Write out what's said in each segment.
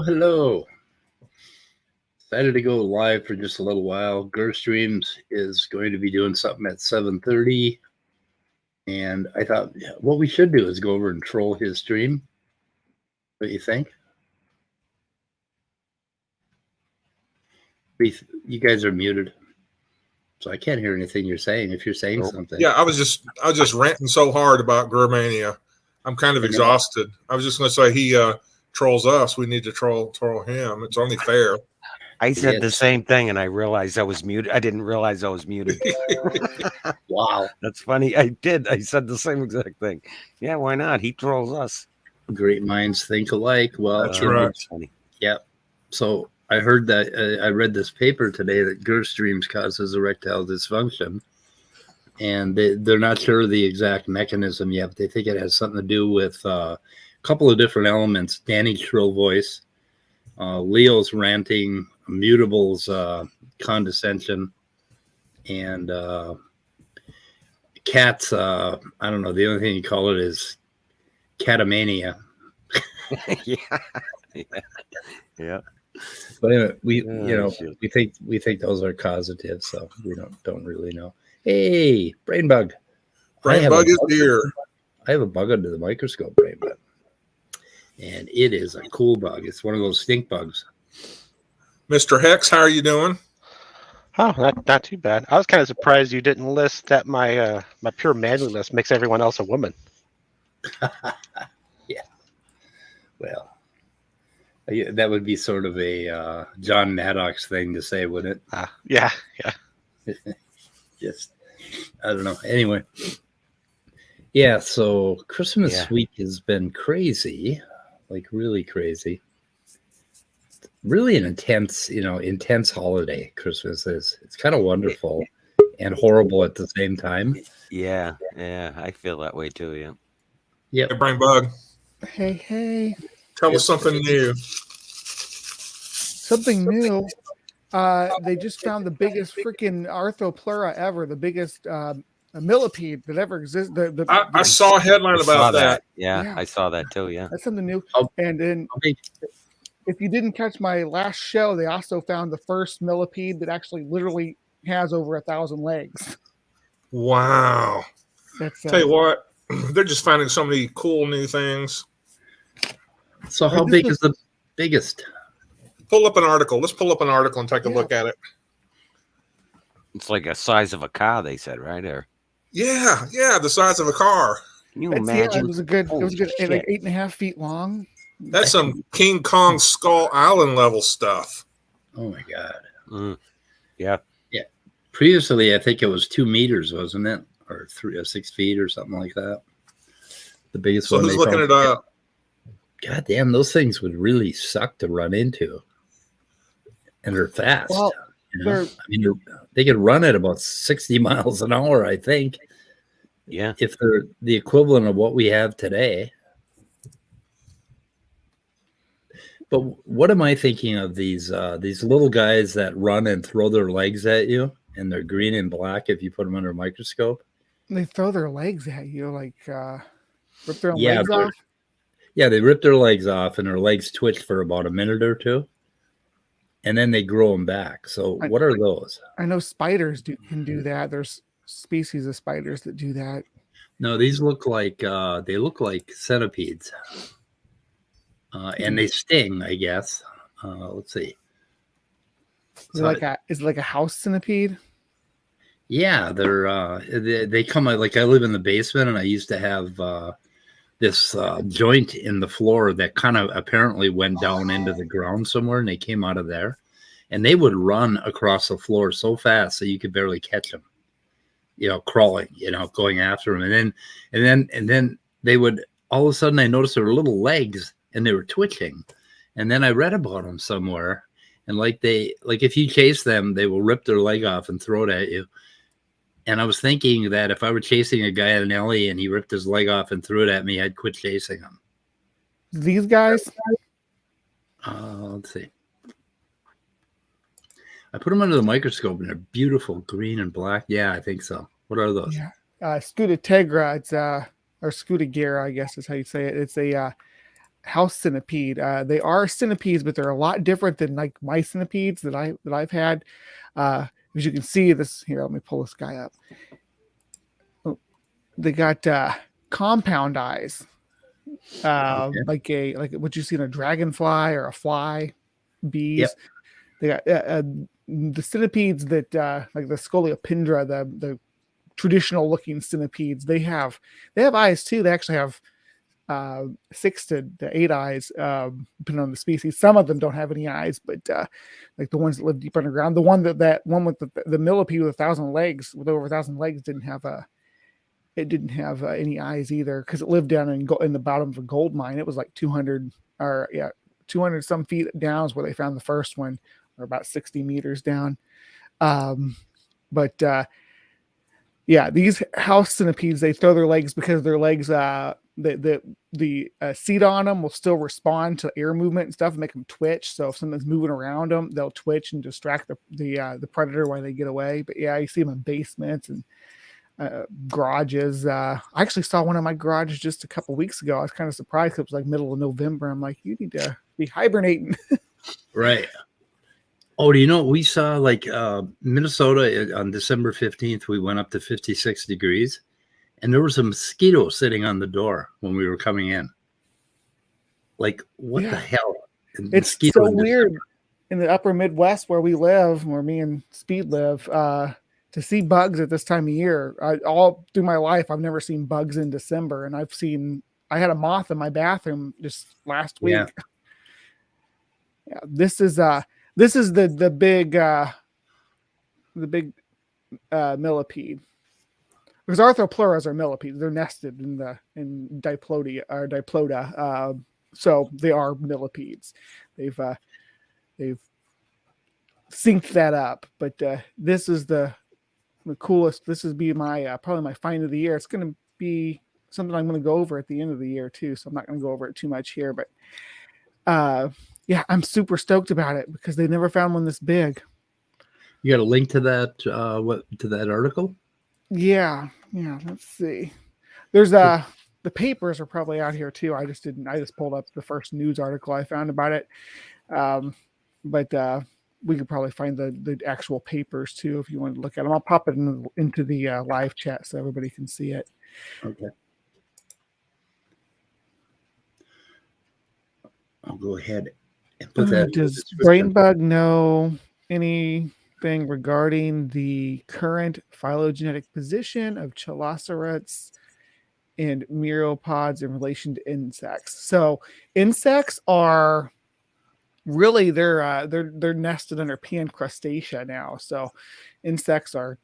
Hello. Decided to go live for just a little while. GrrStreams is going to be doing something at 7:30. And I thought what we should do is go over and troll his stream. What do you think? You guys are muted. So I can't hear anything you're saying if you're saying something. Yeah, I was just ranting so hard about GrrMania. I'm kind of exhausted. I was just going to say he trolls us. We need to troll him. It's only fair. I said the same thing, and I realized I was muted. I didn't realize I was muted. Wow. That's funny. I did. I said the same exact thing. Yeah, why not? He trolls us. Great minds think alike. Well, that's right. Funny. Yeah. So I heard that I read this paper today that GrrStreams causes erectile dysfunction, and they're not sure of the exact mechanism yet. But they think it has something to do with a couple of different elements: Danny's shrill voice, Leo's ranting, Mutable's condescension, and Cat's I don't know. The only thing you call it is catamania. Yeah. But anyway, we think those are causative, so we don't really know. Hey, brain bug. Brain bug is here. I have a bug under the microscope, brain bug, and it is a cool bug. It's one of those stink bugs. Mr. Hex, how are you doing? Oh, not too bad. I was kind of surprised you didn't list that my pure manly list makes everyone else a woman. Yeah. Well, that would be sort of a John Maddox thing to say, wouldn't it? Yeah. Just, I don't know. Anyway. Yeah, so Christmas week has been crazy, like really crazy. Really an intense holiday. Christmas is. It's kind of wonderful and horrible at the same time. Yeah, I feel that way too. Yeah. Yep. Hey, brain bug. Hey. Tell us something new. Something new. They just found the biggest freaking arthropod ever. The biggest millipede that ever exists. I saw a headline about that. Yeah, I saw that too. Yeah, that's something new. And then, if you didn't catch my last show, they also found the first millipede that actually literally has over 1,000 legs. Wow! Tell you what, they're just finding so many cool new things. So, how big is the biggest? Pull up an article. Let's pull up an article and take a look at it. It's like a size of a car, they said, right? Or yeah, the size of a car. Can you imagine? Yeah, it was a good. Like 8.5 feet long. That's some King Kong Skull Island level stuff. Oh my god. Yeah. Previously, I think it was 2 meters, wasn't it, or 6 feet or something like that. The biggest one. So who's looking it up? God damn, those things would really suck to run into, and they're fast. Well, they could run at about 60 miles an hour, I think. Yeah. If they're the equivalent of what we have today. But what am I thinking of these little guys that run and throw their legs at you, and they're green and black if you put them under a microscope? They throw their legs at you, like rip their legs off? Yeah, they rip their legs off, and their legs twitch for about a minute or two, and then they grow them back. So what are those? I know spiders can do that. There's species of spiders that do that. No, these look like centipedes. And they sting, I guess. Let's see. Is it like a house centipede? Yeah, they come like I live in the basement, and I used to have this joint in the floor that kind of apparently went down into the ground somewhere, and they came out of there, and they would run across the floor so fast that you could barely catch them, crawling, going after them. And then they would, all of a sudden I noticed there were little legs and they were twitching. And then I read about them somewhere, and if you chase them, they will rip their leg off and throw it at you. And I was thinking that if I were chasing a guy at an alley and he ripped his leg off and threw it at me, I'd quit chasing him. These guys? Let's see. I put them under the microscope, and they're beautiful green and black. Yeah, I think so. What are those? Yeah. Scutetegra. It's or Scutegira, I guess is how you say it. It's a house centipede. They are centipedes, but they're a lot different than like my centipedes that I've had. As you can see, this here, let me pull this guy up. Oh, they got compound eyes, like what you see in a dragonfly or a fly, bees. Yep. They got the centipedes that like the Scoliopindra, the traditional looking centipedes. They have eyes too. They actually have 6 to 8 eyes, depending on the species. Some of them don't have any eyes, but like the ones that live deep underground, the one that one with the millipede with 1,000 legs, with over 1,000 legs, didn't have any eyes either, because it lived down in the bottom of a gold mine. It was like 200 some feet down is where they found the first one, or about 60 meters down. These house centipedes, they throw their legs because their legs, the seat on them will still respond to air movement and stuff and make them twitch. So if something's moving around them, they'll twitch and distract the predator while they get away. But yeah, you see them in basements and garages. I actually saw one in my garage just a couple weeks ago. I was kind of surprised. It was like middle of November. I'm like, you need to be hibernating. Right. Oh, do you know, we saw like Minnesota on December 15th, we went up to 56 degrees, and there was a mosquito sitting on the door when we were coming in. Like, what the hell? It's so weird in the upper Midwest where we live, where me and Speed live, to see bugs at this time of year. All through my life, I've never seen bugs in December, and I had a moth in my bathroom just last week. Yeah, this is the big millipede, because arthropluras are millipedes. They're nested in diploda, so they are millipedes. They've synced that up. But this is the coolest. This is my probably my find of the year. It's going to be something I'm going to go over at the end of the year too. So I'm not going to go over it too much here, but yeah, I'm super stoked about it because they never found one this big. You got a link to that to that article? Yeah. Let's see. There's the papers are probably out here too. I just pulled up the first news article I found about it. But we could probably find the actual papers too if you want to look at them. I'll pop it into the live chat so everybody can see it. Okay. I'll go ahead and put that. Does Brainbug know anything regarding the current phylogenetic position of chelacerates and myriapods in relation to insects? So insects are really they're nested under Pancrustacea now. So insects are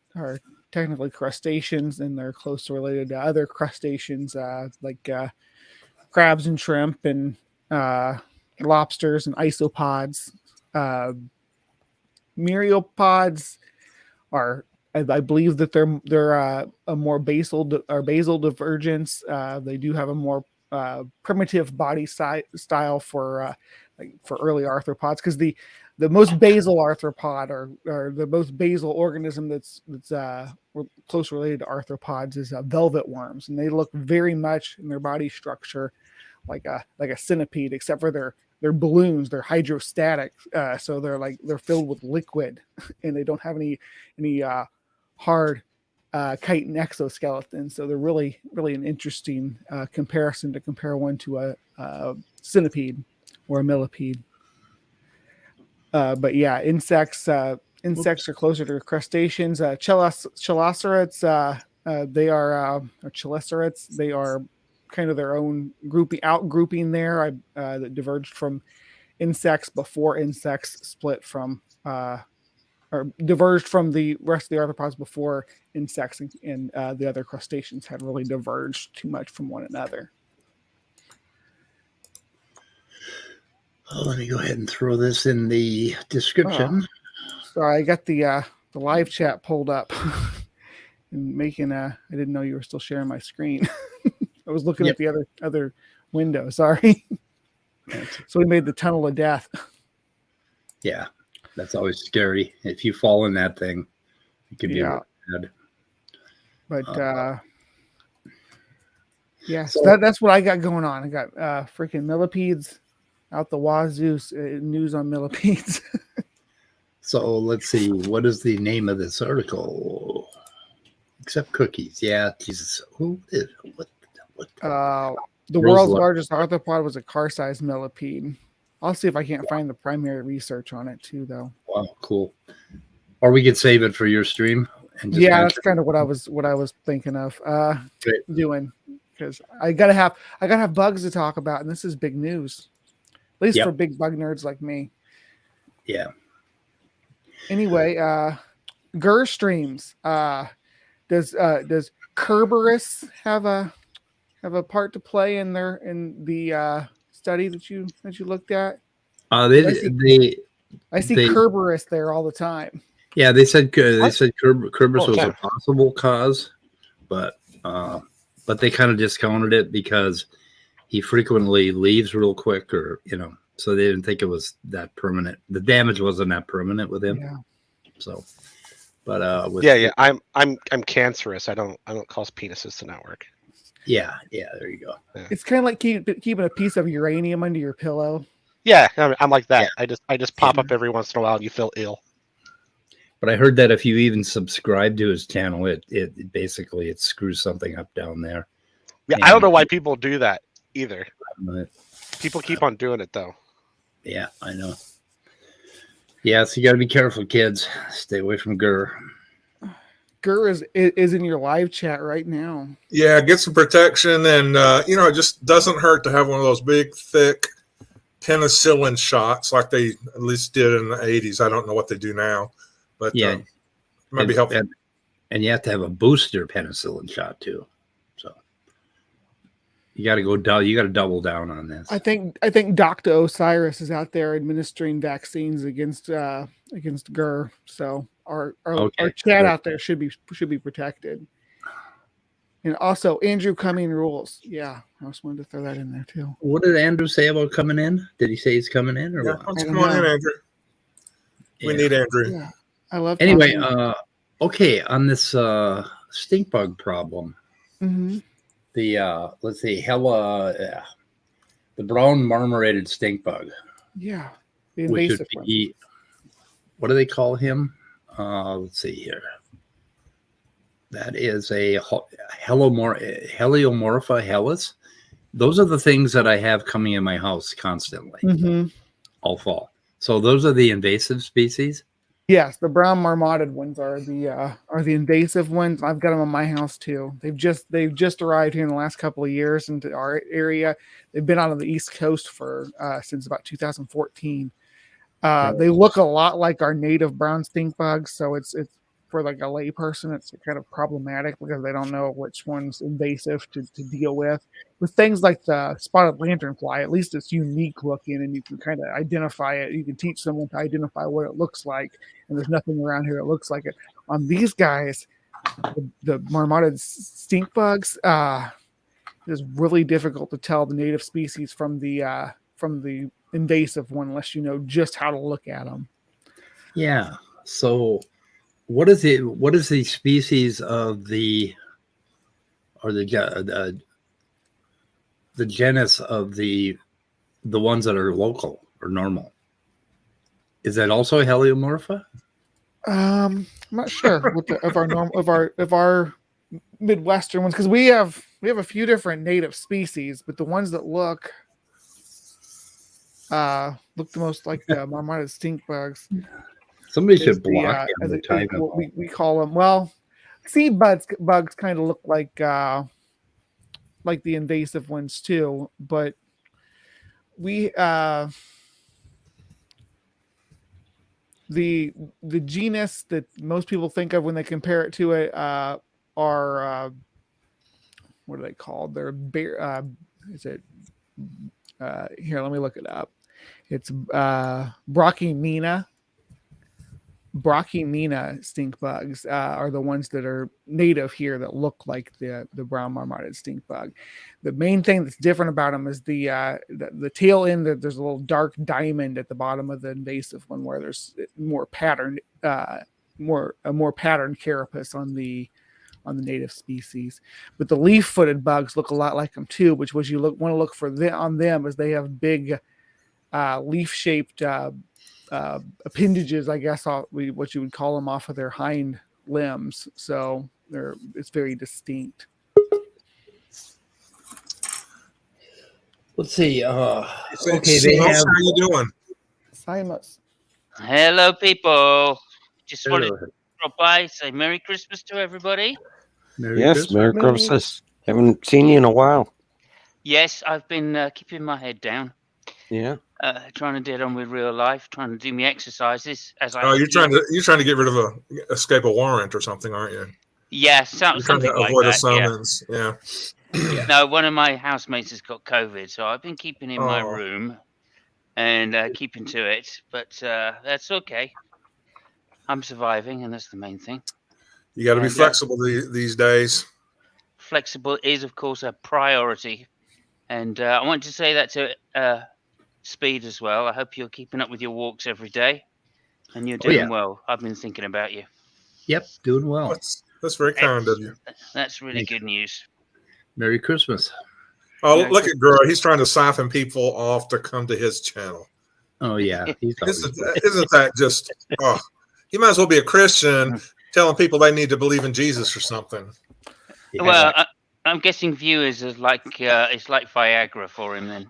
technically crustaceans, and they're closely related to other crustaceans like crabs and shrimp and lobsters and isopods. Myriapods are, I believe that they're a more basal divergence. They do have a more primitive body style for early arthropods, because the most basal arthropod or the most basal organism that's close related to arthropods is velvet worms, and they look very much in their body structure like a centipede, except for their balloons. They're hydrostatic, so they're filled with liquid, and they don't have any hard chitin exoskeleton. So they're really an interesting comparison to compare one to a centipede or a millipede. But yeah, insects are closer to crustaceans. Chelacerates, they are or chelicerates. They are kind of their own grouping there. That diverged from insects before insects split from or diverged from the rest of the arthropods before insects and the other crustaceans had really diverged too much from one another. Oh, let me go ahead and throw this in the description. Sorry, I got the live chat pulled up and making I didn't know you were still sharing my screen. I was looking at the other window. Sorry. So we made the tunnel of death. Yeah. That's always scary. If you fall in that thing, it could be really bad. But so that's what I got going on. I got freaking millipedes out the wazoo. News on millipedes. So let's see. What is the name of this article? Except cookies. Yeah, Jesus. Who is what? The world's largest arthropod was a car-sized millipede. I'll see if I can't find the primary research on it too, though. Wow, cool. Or we could save it for your stream. And just that's kind of what I was thinking of doing, because I gotta have bugs to talk about, and this is big news, at least for big bug nerds like me. Yeah. Anyway, GrrStreams. Does GrrStreams have a part to play in the study that you looked at? I see Kerberos there all the time. Yeah, they said Kerberos was a possible cause, but they kind of discounted it because he frequently leaves real quick, or so they didn't think it was that permanent. The damage wasn't that permanent with him. Yeah. So, but I'm cancerous. I don't cause penises to not work. Yeah, there you go. Yeah. It's kind of like keeping a piece of uranium under your pillow. Yeah, I'm like that. Yeah. I just pop up every once in a while and you feel ill. But I heard that if you even subscribe to his channel, it basically screws something up down there. Yeah, I don't know why people do that either. People keep on doing it though. Yeah, I know. Yeah, so you got to be careful, kids. Stay away from Grr. Grr is in your live chat right now. Yeah, get some protection, and it just doesn't hurt to have one of those big, thick penicillin shots like they at least did in the 80s. I don't know what they do now, but it might be helpful. And you have to have a booster penicillin shot too. So you got to double down on this. I think Dr. Osiris is out there administering vaccines against Grr. So our chat out there should be protected. And also Andrew Cumming rules. Yeah, I just wanted to throw that in there too. What did Andrew say about coming in? Did he say he's coming in, or what? Let's come on in, Andrew. We need Andrew. Yeah, I love. Anyway, okay, on this stink bug problem. Mm-hmm. The let's see, the brown marmorated stink bug. Yeah, the invasive one. What do they call him? Let's see here. That is a Heliomorpha hellas. Those are the things that I have coming in my house constantly, all fall. So those are the invasive species. Yes, the brown marmotted ones are the invasive ones. I've got them in my house too. They've just arrived here in the last couple of years into our area. They've been out on the East Coast for since about 2014. They look a lot like our native brown stink bugs, so it's for like a lay person, it's kind of problematic because they don't know which one's invasive to deal with. With things like the spotted lanternfly, at least it's unique looking and you can kind of identify it. You can teach someone to identify what it looks like, and there's nothing around here that looks like it. On these guys, the marmotted stink bugs, it is really difficult to tell the native species from the invasive one unless you know just how to look at them. Yeah. So what is the species of the genus of the ones that are local or normal? Is that also Heliomorpha? I'm not sure of our Midwestern ones, because we have a few different native species, but the ones that look the most like the marmotted stink bugs. Somebody should block we call them. Well, seed bugs kind of look like like the invasive ones too, but we the genus that most people think of when they compare it to it are what are they called? They're bear. Is it here? Let me look it up. It's Brachymena. Brachymena stink bugs are the ones that are native here that look like the brown marmoted stink bug. The main thing that's different about them is the tail end. There's a little dark diamond at the bottom of the invasive one where there's more patterned, more patterned carapace on the native species. But the leaf-footed bugs look a lot like them too, which was you want to look for on them as they have big leaf-shaped appendages, I guess what you would call them, off of their hind limbs. So it's very distinct. Let's see. Okay, they have. How you doing? Simus. Hello, people. Just wanted to drop by, say Merry Christmas to everybody. Merry Christmas. Haven't seen you in a while. Yes, I've been keeping my head down. Yeah. Trying to get on with real life, trying to do my exercises as I. Oh, you're trying to get rid of escape a warrant or something, aren't you? Yeah, something like avoid that. A summons. Yeah. No, one of my housemates has got COVID, so I've been keeping in my room and keeping to it. But that's okay. I'm surviving, and that's the main thing. You got to be flexible these days. Flexible is, of course, a priority, and I want to say that to Speed as well. I hope you're keeping up with your walks every day, and you're doing well. I've been thinking about you. Yep, doing well. That's very kind of you. That's really good news. Merry Christmas. Oh, look at Gurr. He's trying to siphon people off to come to his channel. Oh, yeah. Isn't that just... Oh, he might as well be a Christian telling people they need to believe in Jesus or something. Yeah. Well, I'm guessing viewers are like it's like Viagra for him then.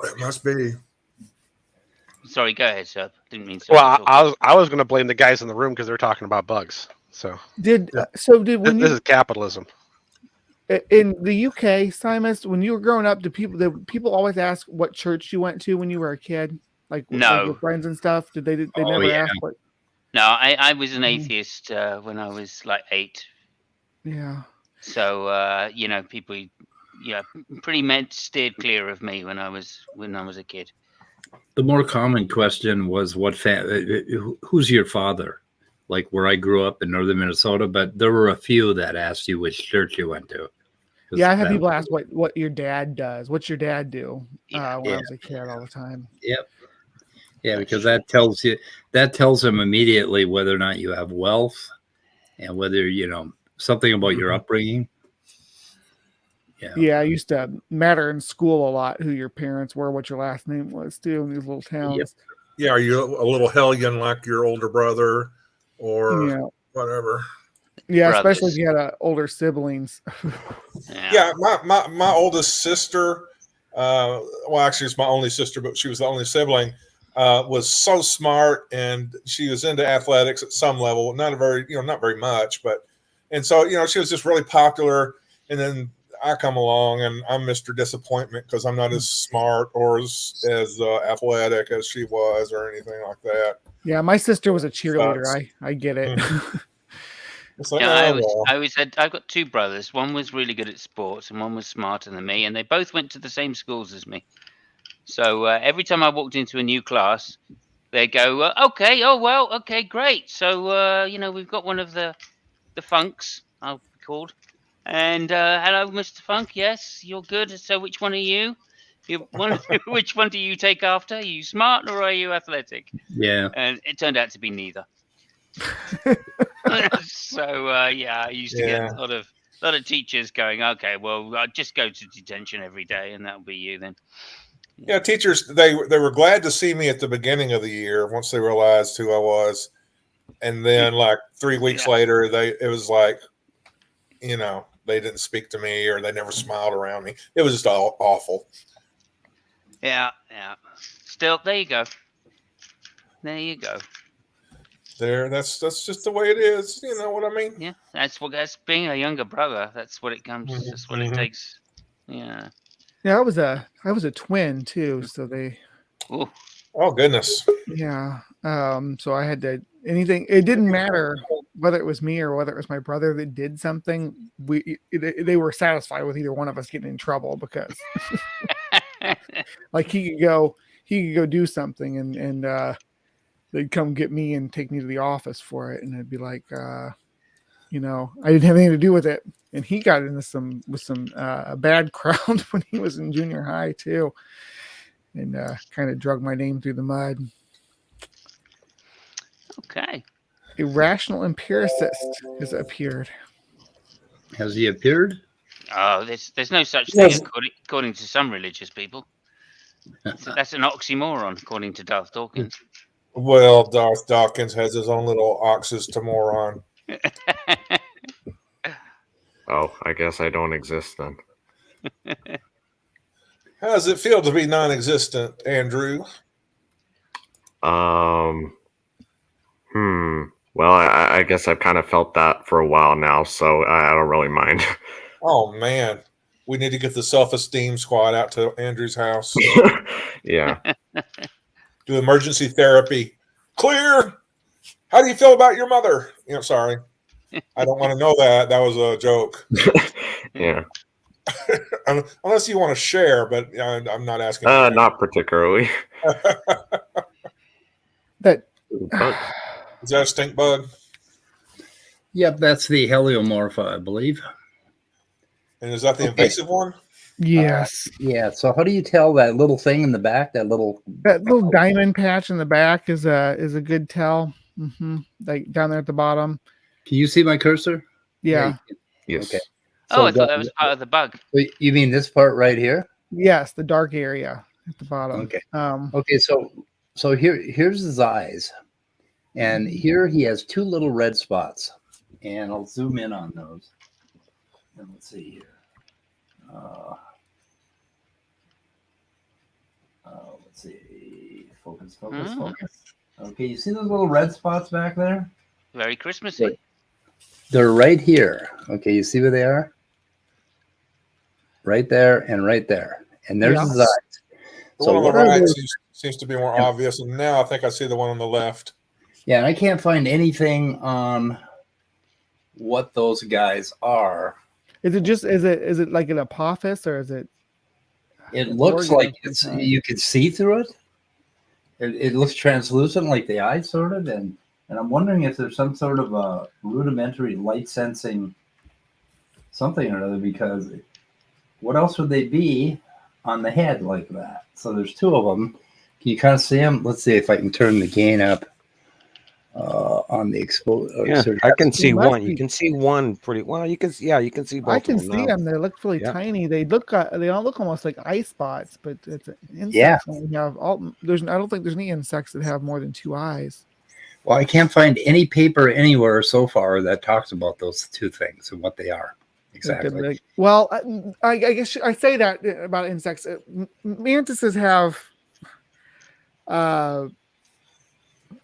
It must be. Sorry, go ahead, sir. Didn't mean to. Well, I was going to blame the guys in the room because they're talking about bugs. So when this is capitalism. In the UK, Simus, when you were growing up, did people always ask what church you went to when you were a kid? Like your friends and stuff? Did they never ask what? No, I was an atheist when I was like 8. Yeah. So people, pretty much steered clear of me when I was a kid. The more common question was, who's your father? Like where I grew up in northern Minnesota, but there were a few that asked you which church you went to. Yeah, I had people ask what your dad does. What's your dad do? When I was a kid all the time. Yep. Yeah, because that tells them immediately whether or not you have wealth and whether, something about your upbringing. Yeah, I used to matter in school a lot who your parents were, what your last name was too in these little towns. Yep. Yeah, are you a little hellion like your older brother or whatever? Yeah, Brothers. especially if you had older siblings. Yeah, my oldest sister, well, actually it's my only sister, but she was the only sibling, was so smart, and she was into athletics at some level, not very much, and so, she was just really popular. And then I come along and I'm Mr. Disappointment because I'm not as smart or as athletic as she was or anything like that. Yeah, my sister was a cheerleader. I get it. It's like, I've got 2 brothers. One was really good at sports and one was smarter than me, and they both went to the same schools as me. So every time I walked into a new class, they'd go, okay, great. So, we've got one of the Funks, I'll be called. And hello, Mr. Funk. Yes, you're good. So which one are you? Which one do you take after? Are you smart or are you athletic? Yeah. And it turned out to be neither. So I used to get a lot of teachers going, okay, well, I'll just go to detention every day and that'll be you then. Yeah, teachers, they were glad to see me at the beginning of the year once they realized who I was. And then like 3 weeks later, it was like, they didn't speak to me or they never smiled around me. It was just awful. Yeah. Still, there you go. That's just the way it is. You know what I mean? Yeah, that's being a younger brother. That's what it comes. That's what it takes. Yeah. Yeah, I was a twin too, so they Ooh. Oh goodness. yeah. So I had to anything. It didn't matter whether it was me or whether it was my brother that did something. They were satisfied with either one of us getting in trouble because like he could go do something and they'd come get me and take me to the office for it, and I'd be like, you know, I didn't have anything to do with it. And he got into some bad crowd when he was in junior high too, and kind of drug my name through the mud. Okay. A rational empiricist has appeared. Has he appeared? Oh, there's no such thing according to some religious people. So that's an oxymoron, according to Darth Dawkins. Well, Darth Dawkins has his own little oxys to moron. Oh, I guess I don't exist then. How does it feel to be non-existent, Andrew? Well, I guess I've kind of felt that for a while now, so I don't really mind. Oh man, we need to get the self-esteem squad out to Andrew's house. Yeah. Do emergency therapy. Clear. How do you feel about your mother? You know, sorry, I don't want to know that. That was a joke. Yeah. Unless you want to share, but I'm not asking. Not particularly. That Is that a stink bug? Yep, that's the heliomorpha, I believe. And is that the invasive one? yes, Yeah. So how do you tell that little thing in the back? That little diamond patch in the back is a good tell. Like down there at the bottom. Can you see my cursor? Yeah. Yes. Okay. Oh, I thought that was part of the bug. You mean this part right here? Yes, the dark area at the bottom. Okay. Um, Okay. So here's his eyes, and here he has two little red spots, and I'll zoom in on those. And let's see here. Let's see. Focus. Okay, you see those little red spots back there? Very Christmassy. They're right here. Okay, you see where they are? Right there and right there. And there's his eyes. The So one on what the are right those? seems to be more obvious, and now I think I see the one on the left. Yeah, and I can't find anything on what those guys are. is it like an apophis or is it? It looks organ like of some it's kind. you could see through it. It looks translucent like the eye sort of, and I'm wondering if there's some sort of a rudimentary light sensing something or other, because what else would they be on the head like that? So there's two of them. Can you kind of see them? Let's see if I can turn the gain up on the exposure. Yeah, I can see must one. be- You can see one pretty well. You can see both. I can of them see now. them. They look really Yeah. tiny. They all look almost like eye spots, but it's insects. Yeah. Only have I don't think there's any insects that have more than two eyes. Well, I can't find any paper anywhere so far that talks about those two things and what they are exactly. Well, I guess I say that about insects. Mantises have,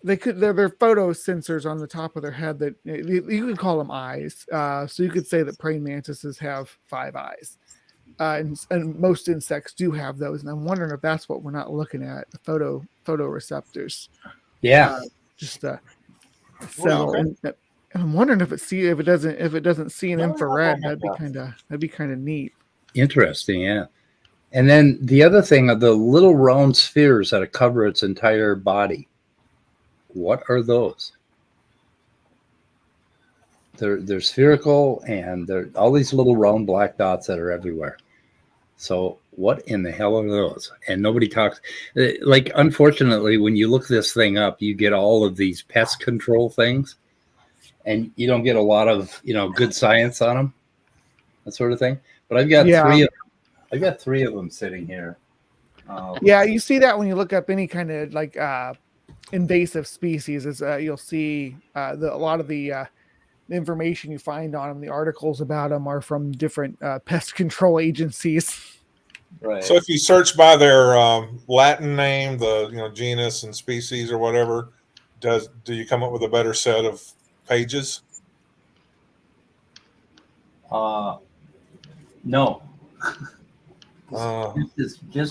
they're photo sensors on the top of their head that you could call them eyes. So you could say that praying mantises have 5 eyes, and most insects do have those. And I'm wondering if that's what we're not looking at, the photoreceptors. Yeah. Just a cell, and I'm wondering if it doesn't see an infrared. That'd be kind of neat. Interesting, yeah. And then the other thing are the little round spheres that cover its entire body. What are those? They're spherical, and they're all these little round black dots that are everywhere. So what in the hell are those? And nobody talks. Like, unfortunately, when you look this thing up, you get all of these pest control things, and you don't get a lot of good science on them, that sort of thing. But I've got three of them sitting here. Yeah, you see that when you look up any kind of like invasive species. Is you'll see a lot of the information you find on them, the articles about them are from different pest control agencies. Right. So if you search by their Latin name, the genus and species or whatever, do you come up with a better set of pages? No. Just yeah,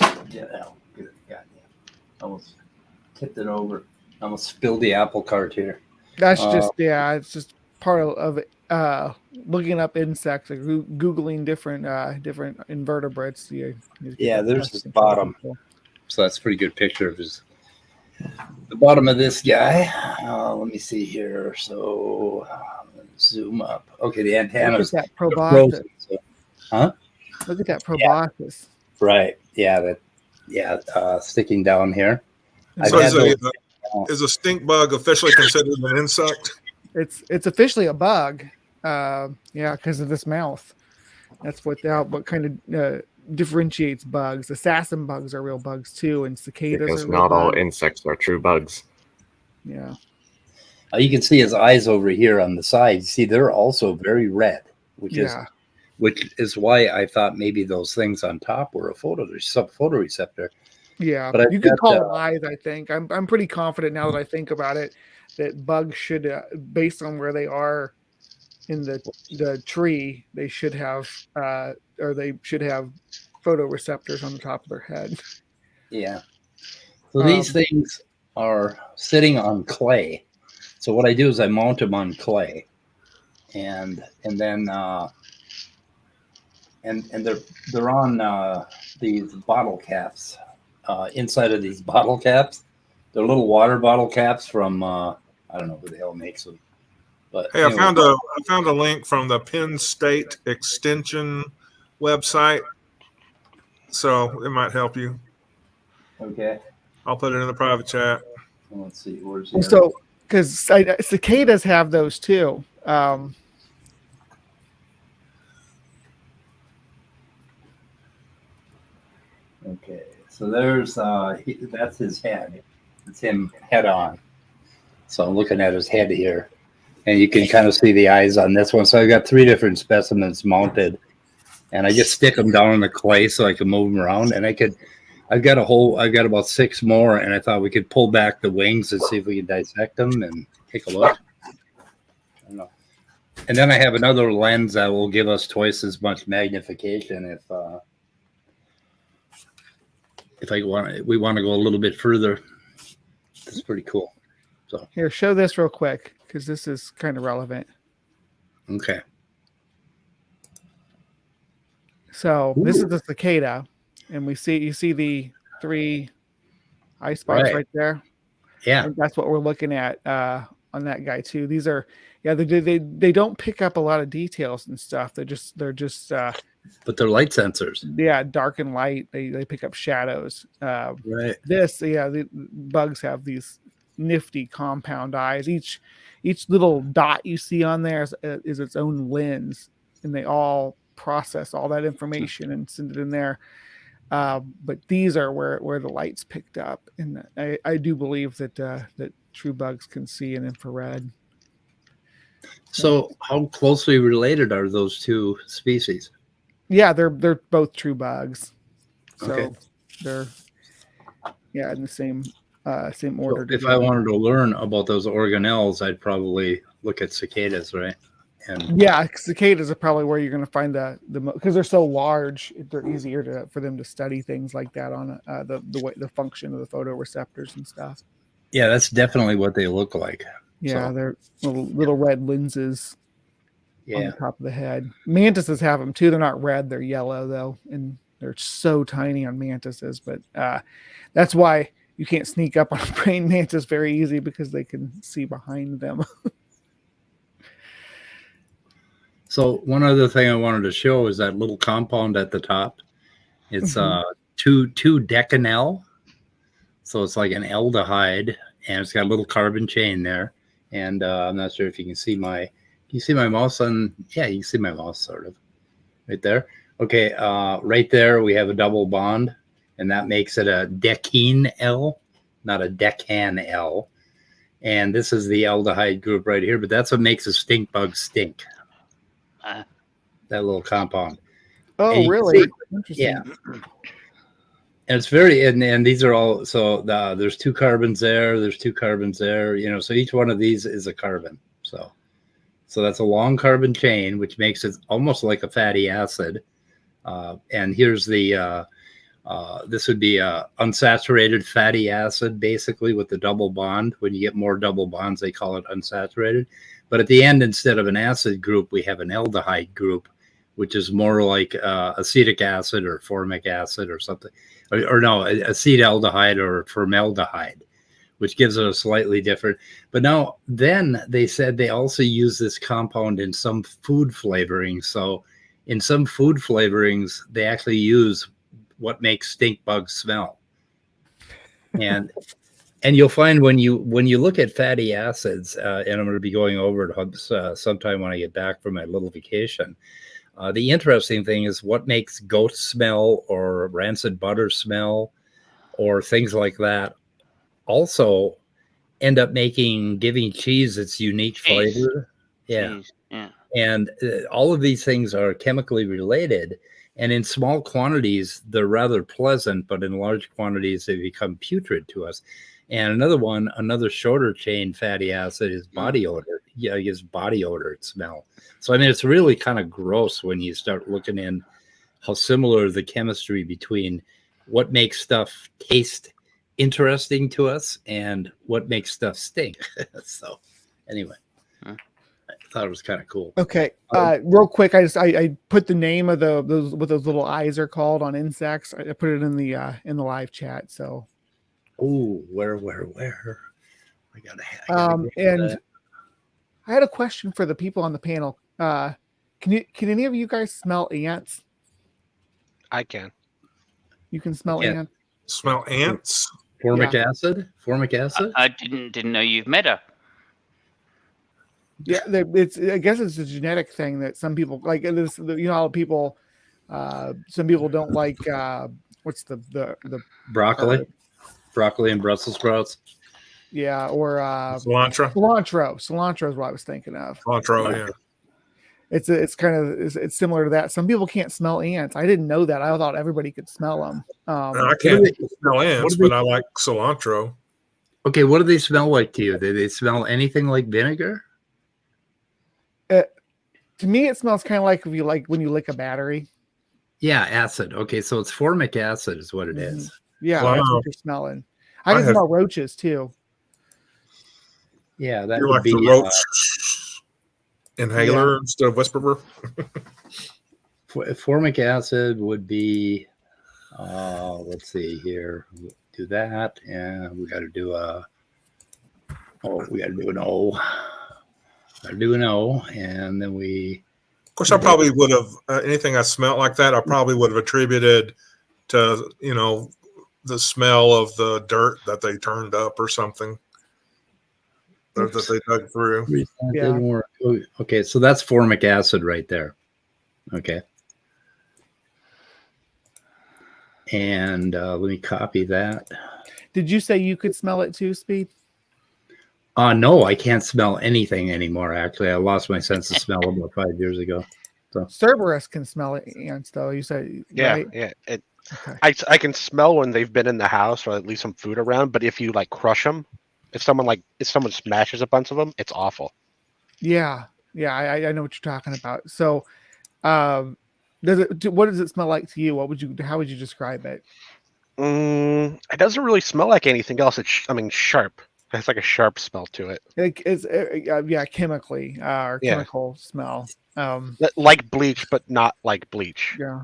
oh, good. Goddamn. Almost tipped it over. Almost spilled the apple cart here. That's just it's just part of it. Looking up insects, or googling different invertebrates. Yeah, there's his bottom. So that's a pretty good picture of the bottom of this guy. Let me see here. So zoom up. Okay, the antennas. Look at that proboscis. Huh? Look at that proboscis. Yeah. Right. Yeah. Sticking down here. So is a stink bug officially considered an insect? It's officially a bug. Because of this mouth. That's what kind of differentiates bugs. Assassin bugs are real bugs too, and cicadas. Because are real not all bugs. insects are true bugs. Yeah. You can see his eyes over here on the side. See, they're also very red, which is why I thought maybe those things on top were a photoreceptor. Yeah, but you could call them eyes. I think I'm pretty confident now that I think about it that bugs should, based on where they are in the tree, they should have photoreceptors on the top of their head. Yeah. So these things are sitting on clay. So what I do is I mount them on clay, and then they're on these bottle caps. Inside of these bottle caps, they're little water bottle caps from I don't know who the hell makes them. But hey, anyway. I found a link from the Penn State Extension website, so it might help you. Okay. I'll put it in the private chat. Let's see. Where's the So, because cicadas have those too. Okay, so there's that's his head. It's him head on. So I'm looking at his head here, and you can kind of see the eyes on this one. So I've got 3 different specimens mounted, and I just stick them down in the clay so I can move them around. And I've got about 6 more, and I thought we could pull back the wings and see if we can dissect them and take a look. I don't know. And then I have another lens that will give us twice as much magnification if we want to go a little bit further. It's pretty cool. So here, show this real quick because this is kind of relevant. Okay. So this is the cicada, and you see the 3 eye spots right there. Yeah, and that's what we're looking at on that guy too. These are they don't pick up a lot of details and stuff. They're just but they're light sensors. Yeah, dark and light. They pick up shadows. Right. The bugs have these nifty compound eyes. Each little dot you see on there is its own lens, and they all process all that information and send it in there. But these are where the light's picked up, and I do believe that true bugs can see in infrared. So how closely related are those 2 species? Yeah, they're both true bugs. So okay. They're in the same order. So if I wanted to learn about those organelles, I'd probably look at cicadas, right? And cicadas are probably where you're going to find the because they're so large. They're easier for them to study things like that on the function of the photoreceptors and stuff. Yeah, that's definitely what they look like. Yeah, they're little red lenses. Yeah. On the top of the head. Mantises have them too. They're not red. They're yellow though, and they're so tiny on mantises. But that's why you can't sneak up on a praying mantis very easy because they can see behind them. So one other thing I wanted to show is that little compound at the top. It's 2-decanal. So it's like an aldehyde, and it's got a little carbon chain there. And I'm not sure if you can see my mouse on. Yeah, you can see my mouse sort of right there. Okay, right there we have a double bond, and that makes it a decanal, not a decanal. And this is the aldehyde group right here, but that's what makes a stink bug stink. That little compound. Oh, really? Interesting. Yeah. And it's and these are all, so there's 2 carbons there, there's 2 carbons there, so each one of these is a carbon. So that's a long carbon chain, which makes it almost like a fatty acid. And here's the this would be unsaturated fatty acid, basically, with the double bond. When you get more double bonds, they call it unsaturated. But at the end, instead of an acid group, we have an aldehyde group, which is more like acetic acid or formic acid or something. Or no, acetaldehyde or formaldehyde, which gives it a slightly different. But now, then they said they also use this compound in some food flavorings. So in some food flavorings, they actually use what makes stink bugs smell. And you'll find when you look at fatty acids, and I'm going to be going over it sometime when I get back from my little vacation. The interesting thing is what makes goat smell or rancid butter smell or things like that also end up giving cheese its unique flavor. Yeah. Cheese, yeah. And all of these things are chemically related. And in small quantities, they're rather pleasant, but in large quantities, they become putrid to us. And another shorter chain fatty acid is body odor. Yeah, it gives body odor smell. So, I mean, it's really kind of gross when you start looking in how similar the chemistry between what makes stuff taste interesting to us and what makes stuff stink. So, anyway. I thought it was kind of cool. Okay, real quick, I put the name of those what those little eyes are called on insects. I put it in the live chat. So, where? I gotta and I had a question for the people on the panel. Can any of you guys smell ants? I can. You can smell Yeah. ants. Smell ants. Formic acid. I didn't know you've met her. Yeah, I guess it's a genetic thing that some people like. This, how people, some people don't like. What's the broccoli and Brussels sprouts. Yeah, or Cilantro. Cilantro is what I was thinking of. Cilantro, yeah. It's similar to that. Some people can't smell ants. I didn't know that. I thought everybody could smell them. I can't smell ants, but I like cilantro. Okay, what do they smell like to you? Do they smell anything like vinegar? To me, it smells kind of like when you lick a battery. Yeah, acid. Okay, so it's formic acid is what it is. Yeah, Wow. that's what you're smelling. I can smell roaches too. Yeah, that You're would like be the roach inhaler instead of whisperer. Formic acid would be. Let's see here. Do that, and we got to do we got to do an O. Got to do an O, and then we. Of course, I probably would have anything I smelled like that. I probably would have attributed to the smell of the dirt that they turned up or something that they dug through. Yeah. Okay, so that's formic acid right there. Okay. And let me copy that. Did you say you could smell it too, Speed? No, I can't smell anything anymore. Actually, I lost my sense of smell about 5 years ago. So Cerberus can smell ants, though. You said, Yeah, right? yeah. Okay. I can smell when they've been in the house or at least some food around. But if you crush them, if someone smashes a bunch of them, it's awful. Yeah, I know what you're talking about. So, what does it smell like to you? How would you describe it? It doesn't really smell like anything else. It's sharp. It has like a sharp smell to it. It's chemically or chemical smell. Like bleach, but not like bleach. Yeah.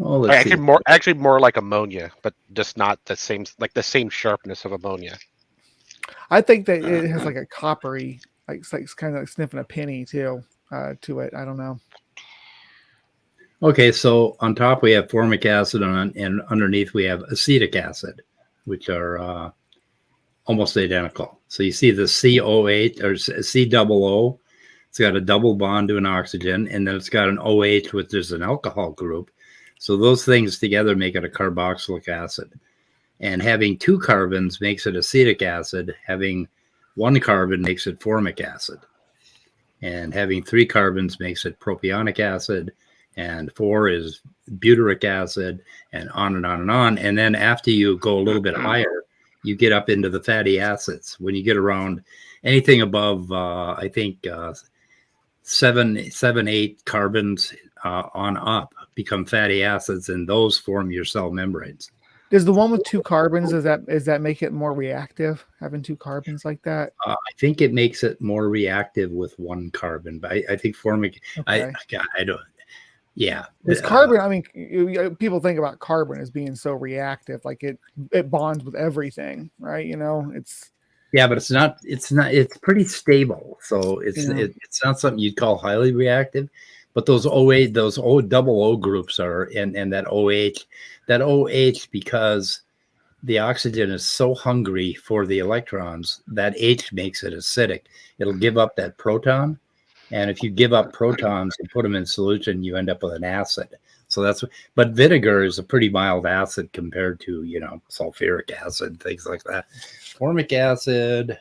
Oh, let's see. Actually more like ammonia, but just not the same sharpness of ammonia. I think that it has like a coppery, it's kind of like sniffing a penny too, to it. I don't know. Okay, so on top we have formic acid, and underneath we have acetic acid, which are almost identical. So you see the COH or COO. It's got a double bond to an oxygen, and then it's got an OH, which is an alcohol group. So those things together make it a carboxylic acid. And having two carbons makes it acetic acid. Having one carbon makes it formic acid. And having three carbons makes it propionic acid. And 4 is butyric acid, and on and on and on. And then after you go a little bit higher, you get up into the fatty acids. When you get around anything above, I think, 7, 8 carbons, on up become fatty acids, and those form your cell membranes. Does the one with 2 carbons, is that make it more reactive, having 2 carbons like that? I think it makes it more reactive with 1 carbon, but I think formic. Okay. I don't. Yeah, This carbon. I mean, people think about carbon as being so reactive, like it bonds with everything, right? You know, it's. Yeah, but it's not. It's not. It's pretty stable, so it's not something you'd call highly reactive. But those OH, those double O groups are, and that OH, because the oxygen is so hungry for the electrons, that H makes it acidic. It'll give up that proton, and if you give up protons and put them in solution, you end up with an acid. So that's. But vinegar is a pretty mild acid compared to sulfuric acid, things like that. Formic acid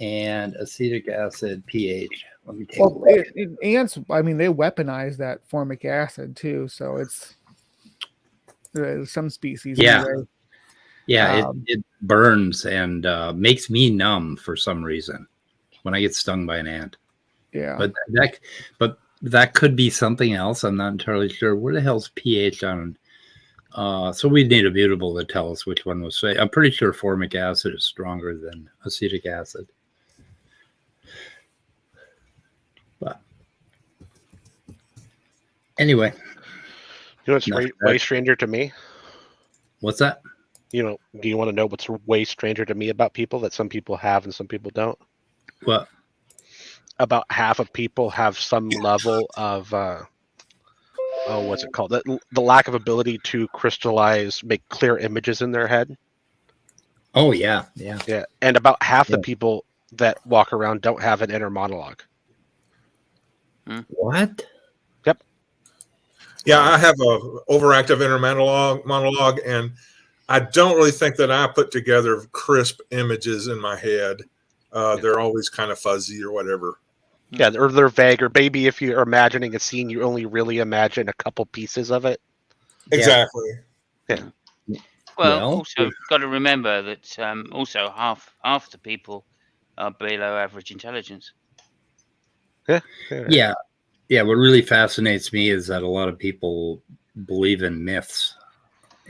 and acetic acid pH. Let me take a look. Ants, I mean, they weaponize that formic acid too, so it's some species. Yeah, anyway. yeah, it burns and makes me numb for some reason when I get stung by an ant. Yeah, but that could be something else. I'm not entirely sure. Where the hell's pH on? So we'd need a mutable to tell us which one was safe. I'm pretty sure formic acid is stronger than acetic acid. But anyway, what's way stranger to me? What's that? Do you want to know what's way stranger to me about people that some people have and some people don't? What? About half of people have some level of what's it called? The lack of ability to make clear images in their head. Oh yeah. And about half the people that walk around don't have an inner monologue. What? Yep. Yeah, I have a overactive inner monologue, and I don't really think that I put together crisp images in my head. They're always kind of fuzzy or whatever. Yeah, or they're vague, or maybe if you're imagining a scene, you only really imagine a couple pieces of it. Exactly. Yeah. Well, also got to remember that also half the people are below average intelligence. Yeah. What really fascinates me is that a lot of people believe in myths,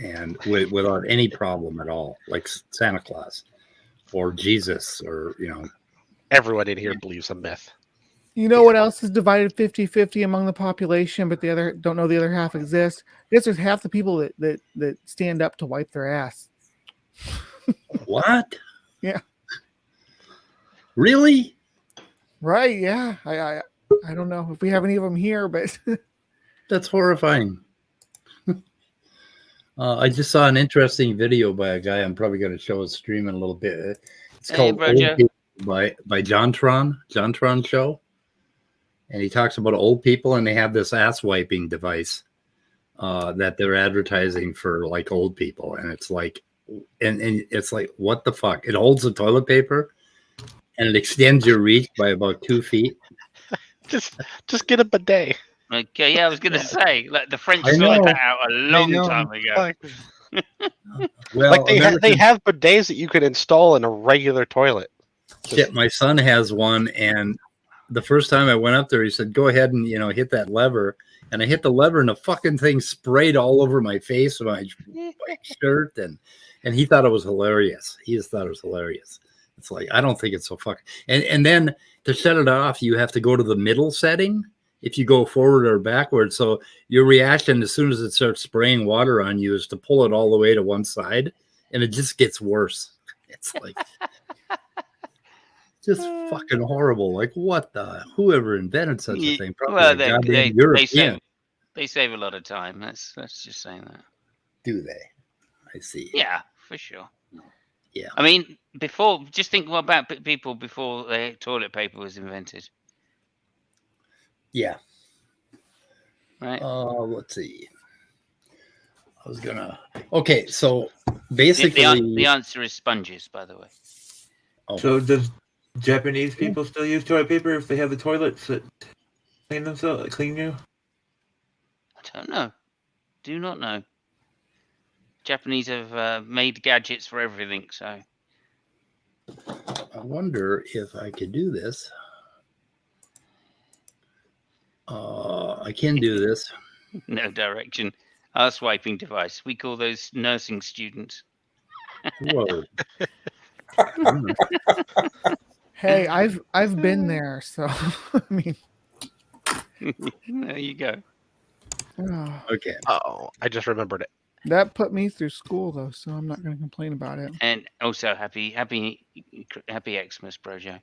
and without any problem at all, like Santa Claus or Jesus, or everyone in here believes a myth. You know what else is divided 50-50 among the population, but the other don't know the other half exists? I guess there's half the people that stand up to wipe their ass. What? Yeah. Really? Right, yeah. I don't know if we have any of them here, but that's horrifying. I just saw an interesting video by a guy. I'm probably going to show his stream in a little bit. It's called Old People by JonTron Show. And he talks about old people, and they have this ass wiping device that they're advertising for like old people. And it's like, and it's like, what the fuck? It holds the toilet paper and it extends your reach by about 2 feet. Just get a bidet. Okay, yeah, I was going to say, like the French sorted that out a long time ago. Well, like they have bidets that you could install in a regular toilet. Shit, my son has one, and the first time I went up there, he said, "Go ahead and hit that lever." And I hit the lever, and the fucking thing sprayed all over my face, my shirt, and he thought it was hilarious. He just thought it was hilarious. It's like, I don't think it's so fucking. And then to shut it off, you have to go to the middle setting if you go forward or backward. So your reaction as soon as it starts spraying water on you is to pull it all the way to one side, and it just gets worse. It's like just fucking horrible. Like, what the? Whoever invented such a thing? Probably they save a lot of time. Let's just say that. Do they? I see. Yeah, for sure. Yeah. I mean, just think about people before the toilet paper was invented. Yeah. Right. Let's see. I was gonna. Okay, so basically, the answer is sponges, by the way. Oh. So does Japanese people still use toilet paper if they have the toilets that clean you? I don't know. Do not know. Japanese have made gadgets for everything, so. I wonder if I could do this. I can do this. No direction. Our swiping device. We call those nursing students. Whoa. Hey, I've been there, so I mean, There you go. Okay. Oh, I just remembered it. that put me through school though, so I'm not going to complain about it. And also happy Xmas, Bro Joe.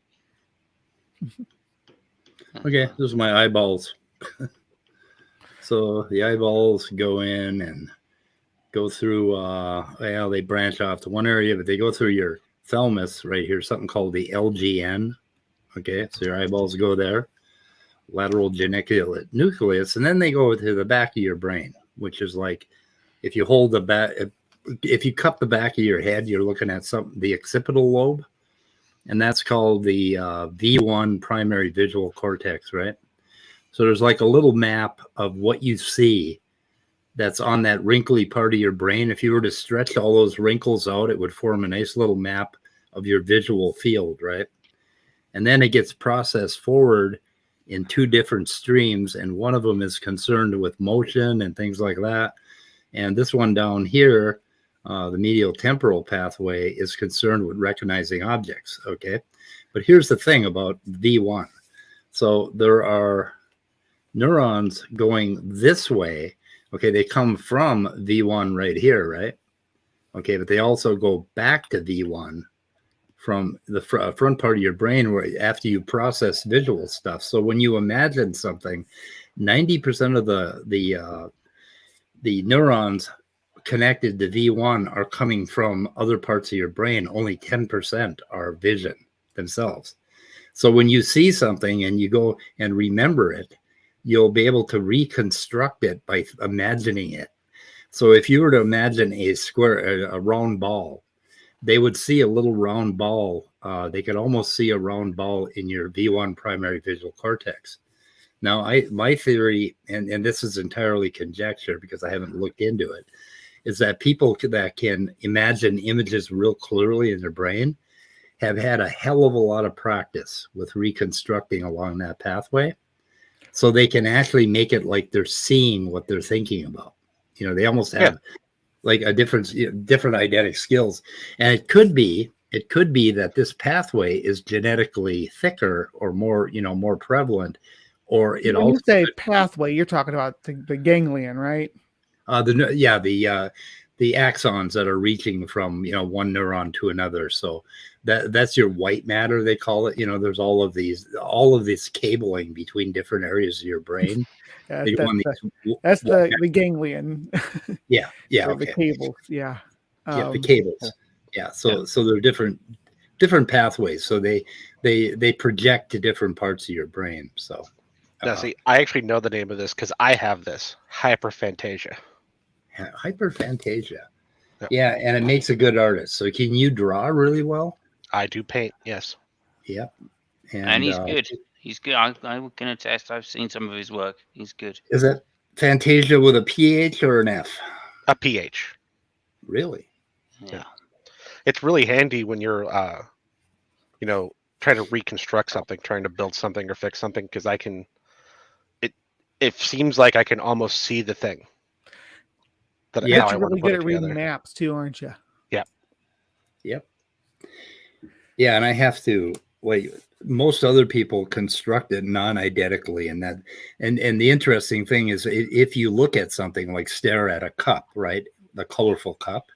Okay, those are my eyeballs. So the eyeballs go in and go through, well, they branch off to one area, but they go through your thalamus right here, something called the LGN. Okay, so your eyeballs go there, lateral geniculate nucleus, and then they go to the back of your brain, which is like if you hold the back, if you cup the back of your head, you're looking at the occipital lobe, and that's called the V1 primary visual cortex, right? So there's like a little map of what you see that's on that wrinkly part of your brain. If you were to stretch all those wrinkles out, it would form a nice little map of your visual field, right? And then it gets processed forward in two different streams, and one of them is concerned with motion and things like that. And this one down here, the medial temporal pathway, is concerned with recognizing objects, okay? But here's the thing about V1. So there are neurons going this way. Okay, they come from V1 right here, right? Okay, but they also go back to V1 from the front part of your brain where after you process visual stuff. So when you imagine something, 90% of the neurons connected to V1 are coming from other parts of your brain. Only 10% are vision themselves. So when you see something and you go and remember it, you'll be able to reconstruct it by imagining it. So if you were to imagine a round ball, they would see a little round ball. They could almost see a round ball in your V1 primary visual cortex. Now, my theory, and this is entirely conjecture because I haven't looked into it, is that people that can imagine images real clearly in their brain have had a hell of a lot of practice with reconstructing along that pathway. So they can actually make it like they're seeing what they're thinking about. You know, they almost have like a different eidetic skills. And it could be that this pathway is genetically thicker or more, more prevalent, or it when also. You say pathway, you're talking about the ganglion, right? The axons that are reaching from one neuron to another. So that's your white matter, they call it. There's all of this cabling between different areas of your brain. That's the ganglion. Yeah. The cables. Yeah. The cables. Yeah. So there are different pathways. So they project to different parts of your brain. So now, see, I actually know the name of this because I have this hyperphantasia. Hyperphantasia. Yeah, and it makes a good artist. So can you draw really well? I do paint, yes. Yeah. And he's good. He's good. I can attest. I've seen some of his work. He's good. Is it Fantasia with a PH or an F? A PH. Really? Yeah. It's really handy when you're, trying to reconstruct something, trying to build something or fix something, because it seems like I can almost see the thing. You're really good at reading maps too, aren't you? Yep. Yeah, and I have to most other people construct it non-eidetically, and the interesting thing is if you look at something like stare at a cup, right, the colorful cup,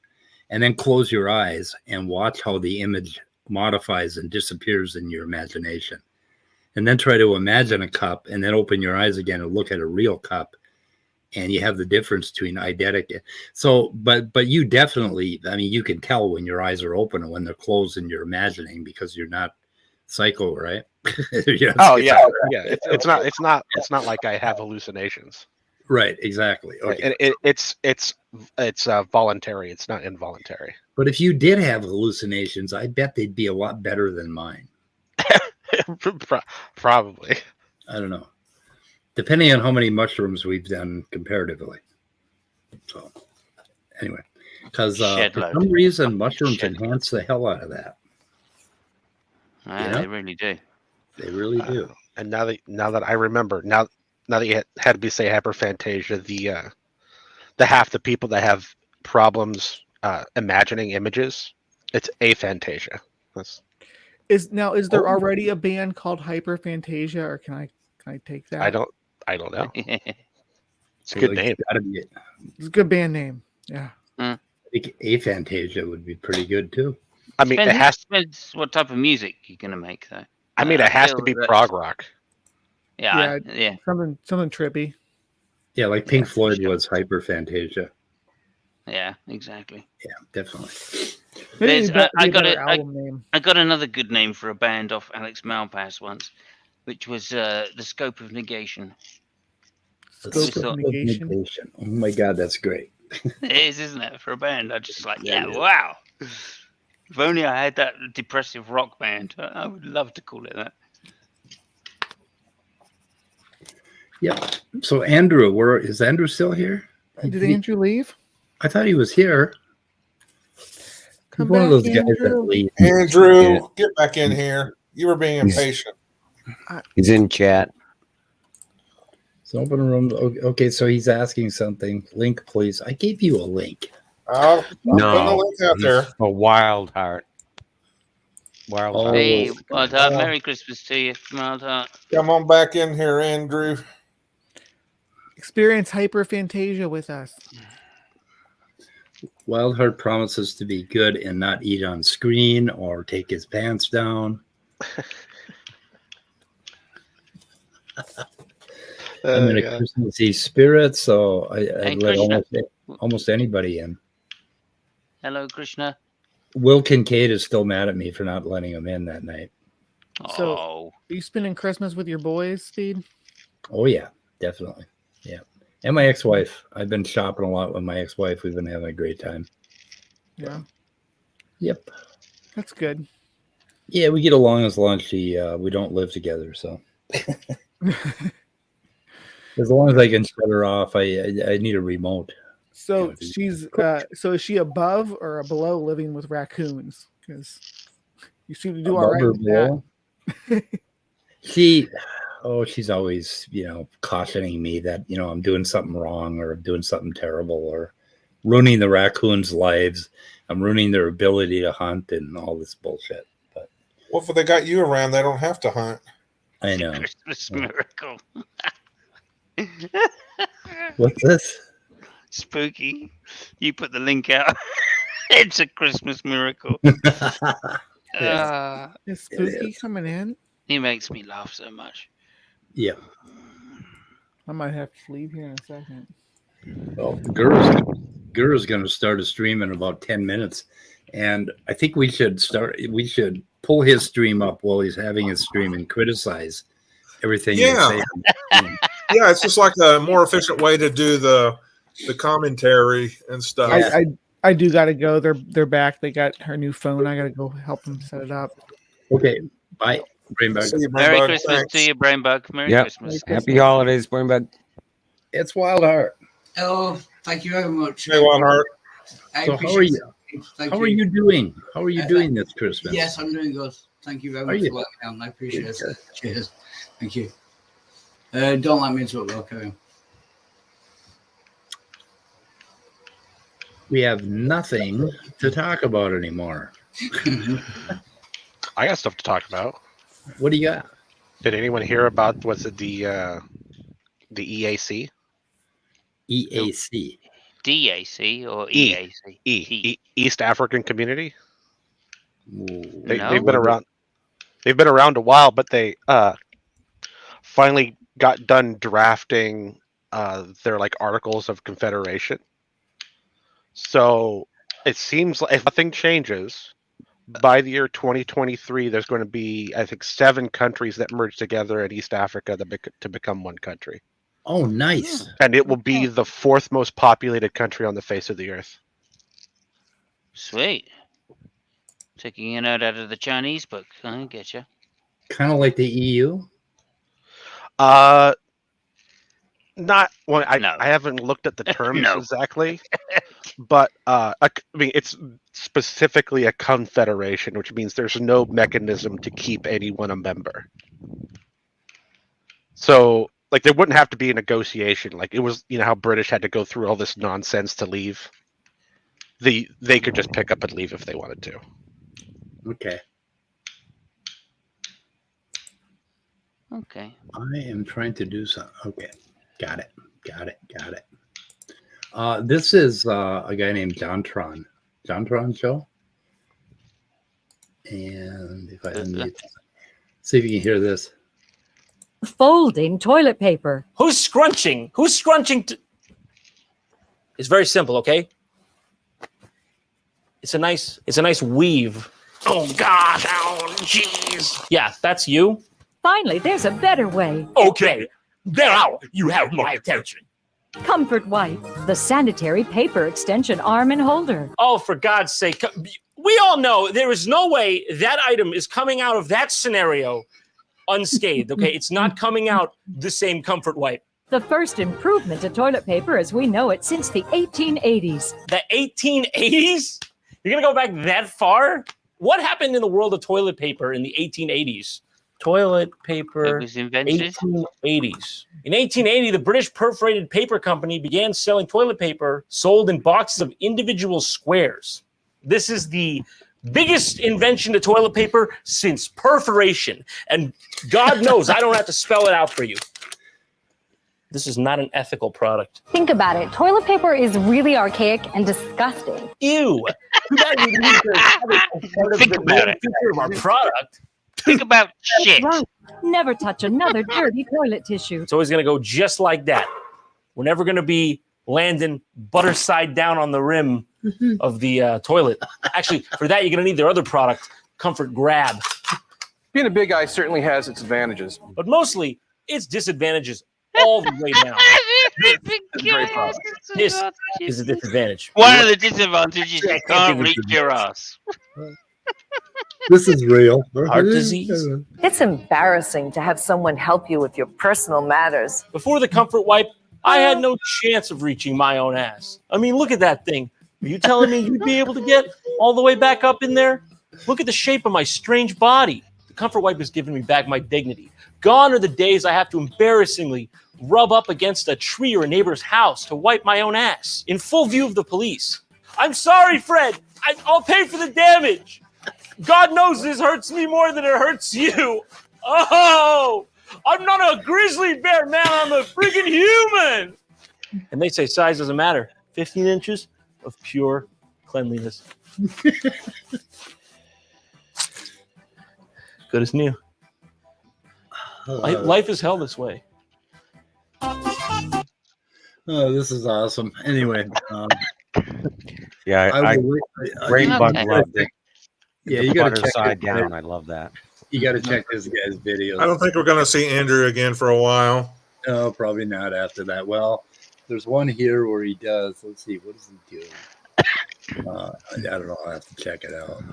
and then close your eyes and watch how the image modifies and disappears in your imagination, and then try to imagine a cup and then open your eyes again and look at a real cup, and you have the difference between eidetic. So, but you definitely, you can tell when your eyes are open and when they're closed and you're imagining, because you're not psycho, right? Oh yeah. It's not like I have hallucinations. Right. Exactly. Okay. And it's voluntary. It's not involuntary. But if you did have hallucinations, I bet they'd be a lot better than mine. Probably. I don't know. Depending on how many mushrooms we've done comparatively. So, anyway, because for some reason, mushrooms enhance the hell out of that. They really do. They really do. And now that I remember, now now that you had me say hyperphantasia, the half the people that have problems imagining images, it's aphantasia. That's Is there already a band called Hyperphantasia, or can I take that? I don't know. It's a Well, good name. Gotta be, It's a good band name. Yeah. I think aphantasia would be pretty good too. I mean, it has. Depends what type of music you're gonna make, though. I mean, it has to be prog rock. Yeah, Something trippy. Yeah, like Pink Floyd sure. was hyperphantasia. yeah, exactly. Yeah, definitely. There's- I got an it. album name. I got another good name for a band off Alex Malpass once, which was the Scope of Negation. Scope of Negation. Oh my God, that's great. It is, isn't it, for a band? I just like, Yeah, it is. wow. If only I had that depressive rock band, I would love to call it that. Yeah. So Andrew, is Andrew still here? Did Andrew leave? I thought he was here. Come He's one of those back, guys that Andrew. leave. Andrew, get back in here. You were being impatient. He's in chat. So open a room. Okay, so he's asking something. Link, please. I gave you a link. I'll put the No, link out there. a wild heart. Wild heart. Hey, Oh, Wild Heart, Merry Christmas to you, Wild Heart. Come on back in here, Andrew. Experience Hyperphantasia with us. Wildheart promises to be good and not eat on screen or take his pants down. I'm in a Christmassy spirit, so I Hey, let Krishna. almost anybody in. Hello, Krishna. Will Kincaid is still mad at me for not letting him in that night. So- Oh, Are you spending Christmas with your boys, Speed? Oh yeah, definitely. Yeah. And my ex-wife. I've been shopping a lot with my ex-wife. We've been having a great time. Yeah. Yep. That's good. Yeah, we get along as long as we don't live together, so as long as I can shut her off, I need a remote. So she's so is she above or below living with raccoons? Because you seem to do all Above right or with that. below? She's always, cautioning me that, I'm doing something wrong or I'm doing something terrible or ruining the raccoons' lives. I'm ruining their ability to hunt and all this bullshit. But What if they got you around? They don't have to hunt. I know. Christmas miracle. What's this? Spooky. You put the link out. It's a Christmas miracle. Is Spooky coming in? He makes me laugh so much. Yeah. I might have to leave here in a second. Well, GrrStreams going to start a stream in about 10 minutes. And I think we should pull his stream up while he's having his stream and criticize everything he's Yeah. saying. Yeah, it's just like a more efficient way to do the commentary and stuff. Yeah. I do got to go. They're back. They got her new phone. I got to go help them set it up. Okay. Bye. Brainbug. See you, Merry Brainbug. Christmas Thanks. to you, Brainbug. Merry Yep. Christmas. Happy holidays, Brainbug. It's Wildheart. Hello, thank you very much. Hey, Wildheart. I So how appreciate are you? it. Thank How are you doing? How are you doing this Christmas? Yes, I'm doing good. Thank you very Are much you? for letting me on. I appreciate it. Cheers. Thank you. Don't let me interrupt, though, carry on. We have nothing to talk about anymore. I got stuff to talk about. What do you got? Did anyone hear about the EAC? EAC. DAC or E. EAC? East African Community. They've No. been around. They've been around a while, but they finally got done drafting their articles of confederation. So it seems like if nothing changes, by the year 2023, there's going to be, I think, 7 countries that merge together in East Africa to become one country. Oh, nice. And it will be the 4th most populated country on the face of the earth. Sweet. Taking a note out of the Chinese book. I get you. Kind of like the EU. Not well. No. I haven't looked at the terms No. exactly, but I mean it's specifically a confederation, which means there's no mechanism to keep anyone a member. So, Like there wouldn't have to be a negotiation. Like it was, you know, how British had to go through all this nonsense to leave. They could just pick up and leave if they wanted to. Okay. Okay. I am trying to do something. Okay. Got it. This is a guy named JonTron. JonTron Show. And if I unmute, see if you can hear this. Folding toilet paper. Who's scrunching? It's very simple, okay? It's a nice weave. Oh gosh, oh jeez. Yeah, that's you. Finally, there's a better way. Okay, now you have my attention. Comfort Wipe, the sanitary paper extension arm and holder. Oh, for God's sake. We all know there is no way that item is coming out of that scenario unscathed, okay? It's not coming out the same Comfort Wipe. The first improvement to toilet paper as we know it since the 1880s. The 1880s? You're going to go back that far? What happened in the world of toilet paper in the 1880s? Toilet paper, It was invented. 1880s. In 1880, the British Perforated Paper Company began selling toilet paper sold in boxes of individual squares. This is the biggest invention to toilet paper since perforation. And God knows I don't have to spell it out for you. This is not an ethical product. Think about it. Toilet paper is really archaic and disgusting. Ew. Think about it. Feature of our product. Think about shit. Right. Never touch another dirty toilet tissue. It's always going to go just like that. We're never going to be landing butter side down on the rim of the toilet. Actually, for that, you're going to need their other product, Comfort Grab. Being a big guy certainly has its advantages. But mostly, its disadvantages all the way down. This is a disadvantage. One of the disadvantages is you can't reach your ass. This is real. Heart disease. It's embarrassing to have someone help you with your personal matters. Before the Comfort Wipe, I had no chance of reaching my own ass. I mean, look at that thing. Are you telling me you'd be able to get all the way back up in there? Look at the shape of my strange body. The Comfort Wipe has given me back my dignity. Gone are the days I have to embarrassingly rub up against a tree or a neighbor's house to wipe my own ass in full view of the police. I'm sorry, Fred. I'll pay for the damage. God knows this hurts me more than it hurts you. Oh, I'm not a grizzly bear, man. I'm a freaking human. And they say size doesn't matter. 15 inches of pure cleanliness. Good as new. Life is hell this way. Oh, this is awesome. Anyway. Yeah, Brain Bug loved it. Yeah, you got to check side down. I love that. You got to check this guy's videos. I don't think we're going to see Andrew again for a while. No, probably not after that. Well, there's one here where he does. Let's see. What does he do? I don't know. I'll have to check it out.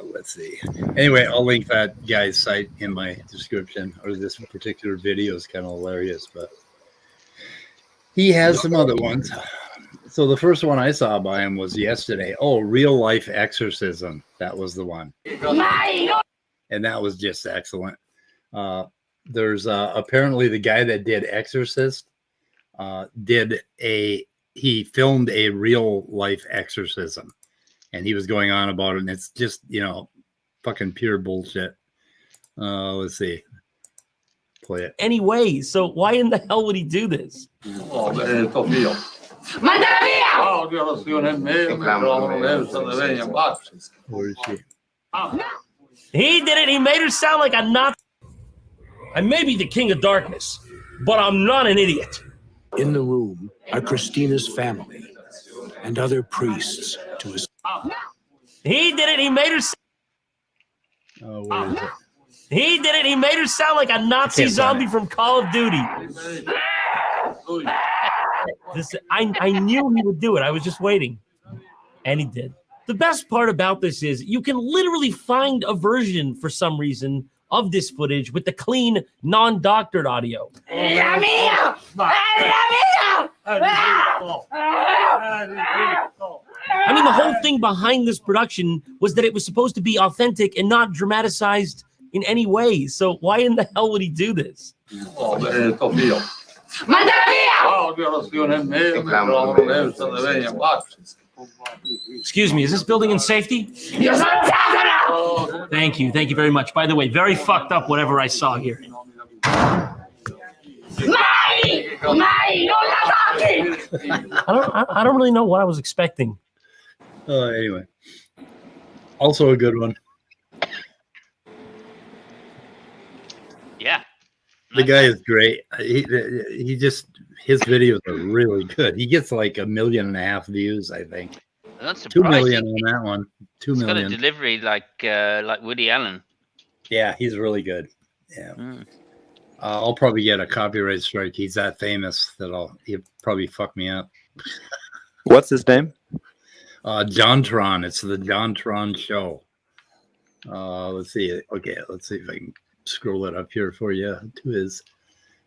Let's see. Anyway, I'll link that guy's site in my description. Or this particular video is kind of hilarious, but he has some other ones. So the first one I saw by him was yesterday. Oh, real life exorcism. That was the one. And that was just excellent. There's apparently the guy that did Exorcist he filmed a real life exorcism, and he was going on about it, and it's just, fucking pure bullshit. Let's see. Play it. Anyway, so why in the hell would he do this? Where is she? He did it. He made her sound like a Nazi. I may be the king of darkness, but I'm not an idiot. In the room are Christina's family and other priests to his. He did it. He made her. Oh, where is it? He did it. He made her sound like a Nazi zombie from Call of Duty. I knew he would do it. I was just waiting. And he did. The best part about this is you can literally find a version for some reason of this footage with the clean, non-doctored audio. I mean, the whole thing behind this production was that it was supposed to be authentic and not dramatized in any way. So why in the hell would he do this? Excuse me, is this building in safety? Thank you very much. By the way, very fucked up whatever I saw here. I don't really know what I was expecting. Anyway, also a good one. Yeah. The guy is great. He just, his videos are really good. He gets like 1.5 million views, I think. That's 2 surprising. million on that one. 2 He's million. got a delivery like Woody Allen. Yeah, he's really good. Yeah. I'll probably get a copyright strike. He's that famous that he'll probably fuck me up. What's his name? JonTron. It's the JonTron Show. Let's see. Okay, let's see if I can scroll it up here for you to his.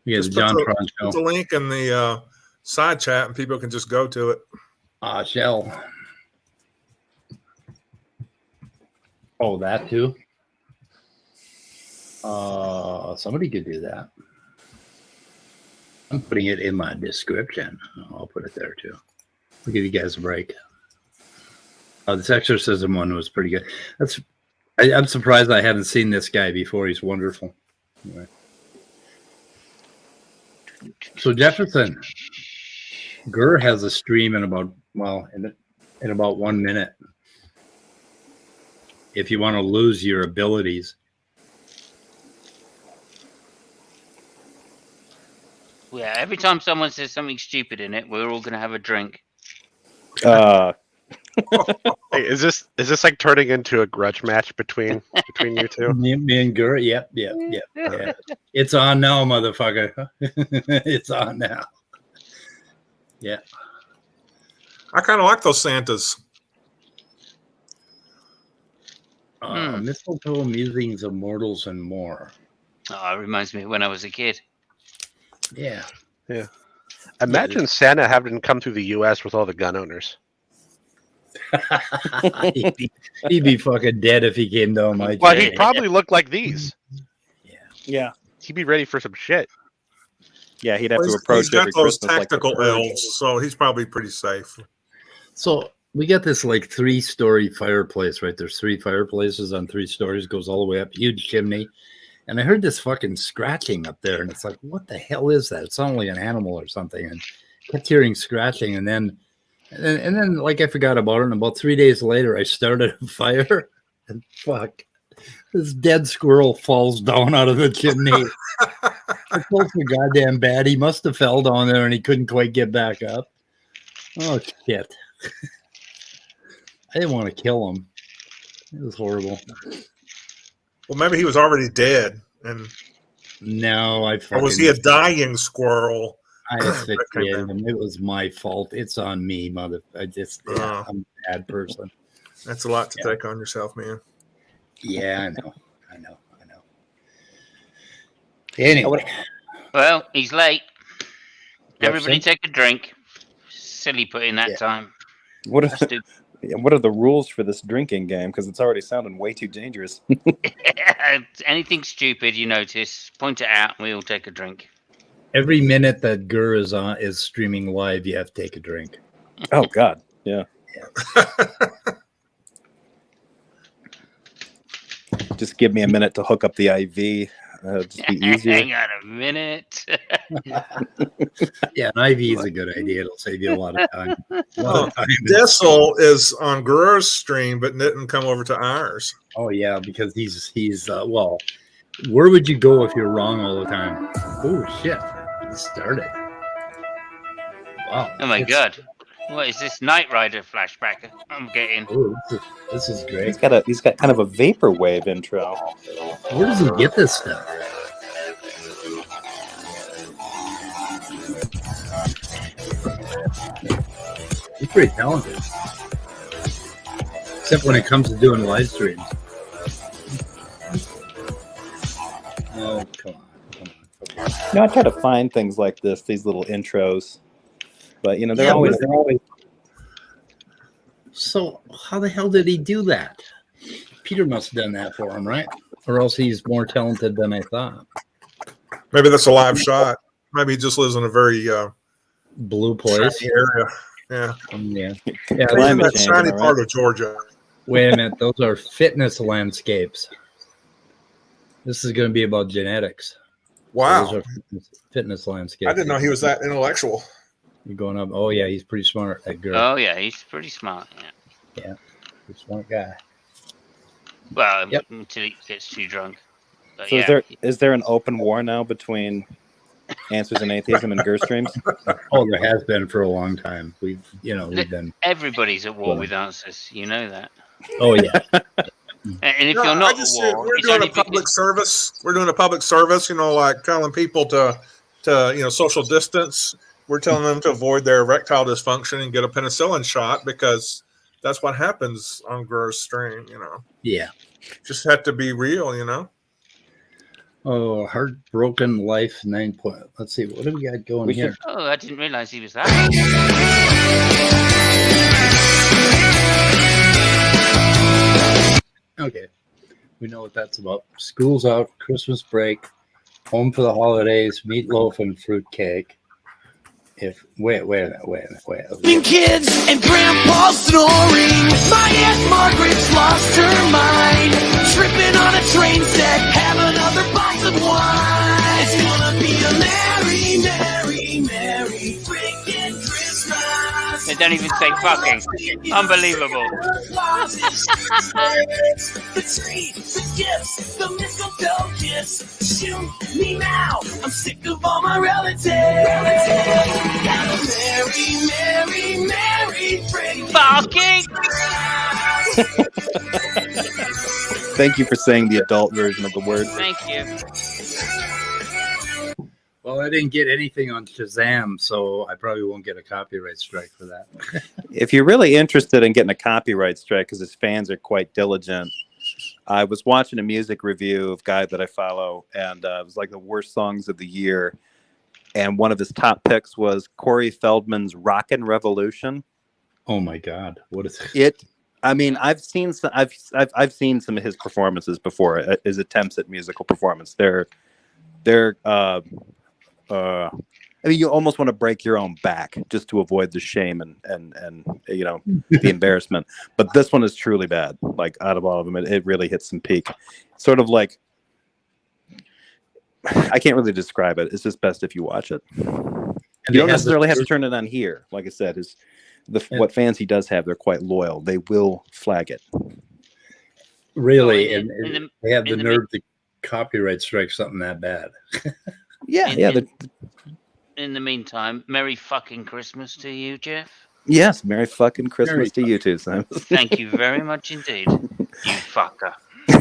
Yeah, the JonTron Show. Put the link in the side chat, and people can just go to it. Shell. Oh, that too. Somebody could do that. I'm putting it in my description. I'll put it there too. I'll give you guys a break. This exorcism one was pretty good. I'm surprised I haven't seen this guy before. He's wonderful. Anyway. So Jefferson, Grr has a stream in about in about 1 minute. If you want to lose your abilities. Yeah, every time someone says something stupid in it, we're all going to have a drink. Hey, is this like turning into a grudge match between you two? Me and Grr, yep. Yeah. It's on now, motherfucker. It's on now. Yeah. I kind of like those Santas. Mistletoe, musings of mortals, and more. Oh, it reminds me of when I was a kid. Yeah. Imagine Santa having come through the U.S. with all the gun owners. He'd be fucking dead if he came down my Well, chain. he'd probably look like these. Yeah. He'd be ready for some shit. Yeah, he'd have to approach He's got every those Christmas tactical like the Purge. elves, so he's probably pretty safe. So we got this like 3-story fireplace, right? There's 3 fireplaces on 3 stories, goes all the way up, huge chimney. And I heard this fucking scratching up there, and it's like, what the hell is that? It sounded like an animal or something, and kept hearing scratching, and then like I forgot about it. And about 3 days later, I started a fire, and fuck, this dead squirrel falls down out of the chimney. I felt so goddamn bad. He must have fell down there, and he couldn't quite get back up. Oh shit! I didn't want to kill him. It was horrible. Well, maybe he was already dead, and no, or was he a dying squirrel? I asphyxiated him. It was my fault. It's on me, mother. I'm a bad person. That's a lot to take on yourself, man. Yeah, I know. Anyway, well, he's late. Yep, Everybody see? take a drink. Silly put in that time. What are the rules for this drinking game? Because it's already sounding way too dangerous. Anything stupid you notice, point it out, and we all take a drink. every minute that Grr is streaming live, you have to take a drink. Oh God, yeah. Just give me a minute to hook up the IV. Just be easier. Hang on a minute. Yeah, an IV is a good idea. It'll save you a lot of time. Dessel is on Grr's stream, but didn't come over to ours. Oh yeah, because he's well. Where would you go if you're wrong all the time? Oh shit! It started. Wow. Oh my God! What is this Knight Rider flashback I'm getting? Oh, this is great. He's got kind of a vaporwave intro. Where does he get this stuff? He's pretty talented. Except when it comes to doing live streams. Oh, come on. I try to find things like this, these little intros. But, they're always. So, how the hell did he do that? Peter must have done that for him, right? Or else he's more talented than I thought. Maybe that's a live shot. Maybe he just lives in a very blue place shiny area. Yeah. Yeah. He's in that shiny part of Georgia. Wait a minute. Those are fitness landscapes. This is going to be about genetics. Wow. So those are fitness landscapes. I didn't know he was that intellectual. You're going up. Oh, yeah. He's pretty smart, that girl. Oh, yeah. He's pretty smart. Yeah. Yeah. Pretty smart guy. Well, until he gets too drunk. But So yeah. is there an open war now between Answers in Atheism and GrrStreams? Oh, there has been for a long time. We've been. Everybody's at war with answers. You know that. Oh, yeah. And if you're not at war, we're it's doing only a public service. We're doing a public service, like telling people to social distance. We're telling them to avoid their erectile dysfunction and get a penicillin shot because that's what happens on GrrStream, Yeah. Just have to be real, Oh, Heartbroken Life 9 point. Let's see. What do we got going here? Oh, I didn't realize he was that. Okay. We know what that's about. School's out, Christmas break, home for the holidays, meatloaf and fruitcake. Wait a minute. Kids and grandpa snoring. My Aunt Margaret's lost her mind. Tripping on a train set, have another box of wine. It's gonna be a merry, merry, merry freaking Christmas. They don't even say fucking. Unbelievable. The tree, the gifts, the mistletoe gifts. Shoot me now. I'm sick of all my relatives. Have a merry, merry, merry freaking fucking. Thank you for saying the adult version of the word. Thank you. Well, I didn't get anything on Shazam, so I probably won't get a copyright strike for that. If you're really interested in getting a copyright strike, because his fans are quite diligent, I was watching a music review of a guy that I follow, and it was like the worst songs of the year. And one of his top picks was Corey Feldman's "Rockin' Revolution." Oh my God, what is it? I mean, I've seen some of his performances before. His attempts at musical performance. I mean, you almost want to break your own back just to avoid the shame and the embarrassment. But this one is truly bad. Like, out of all of them, it really hits some peak. Sort of like, I can't really describe it. It's just best if you watch it. You don't necessarily have to turn it on here. Like I said, what fans he does have, they're quite loyal. They will flag it. Really? They have the nerve to copyright strike something that bad. In the meantime, Merry fucking Christmas to you, Jeff. Yes, Merry fucking Christmas to you too, Simon. Thank you very much indeed, you fucker.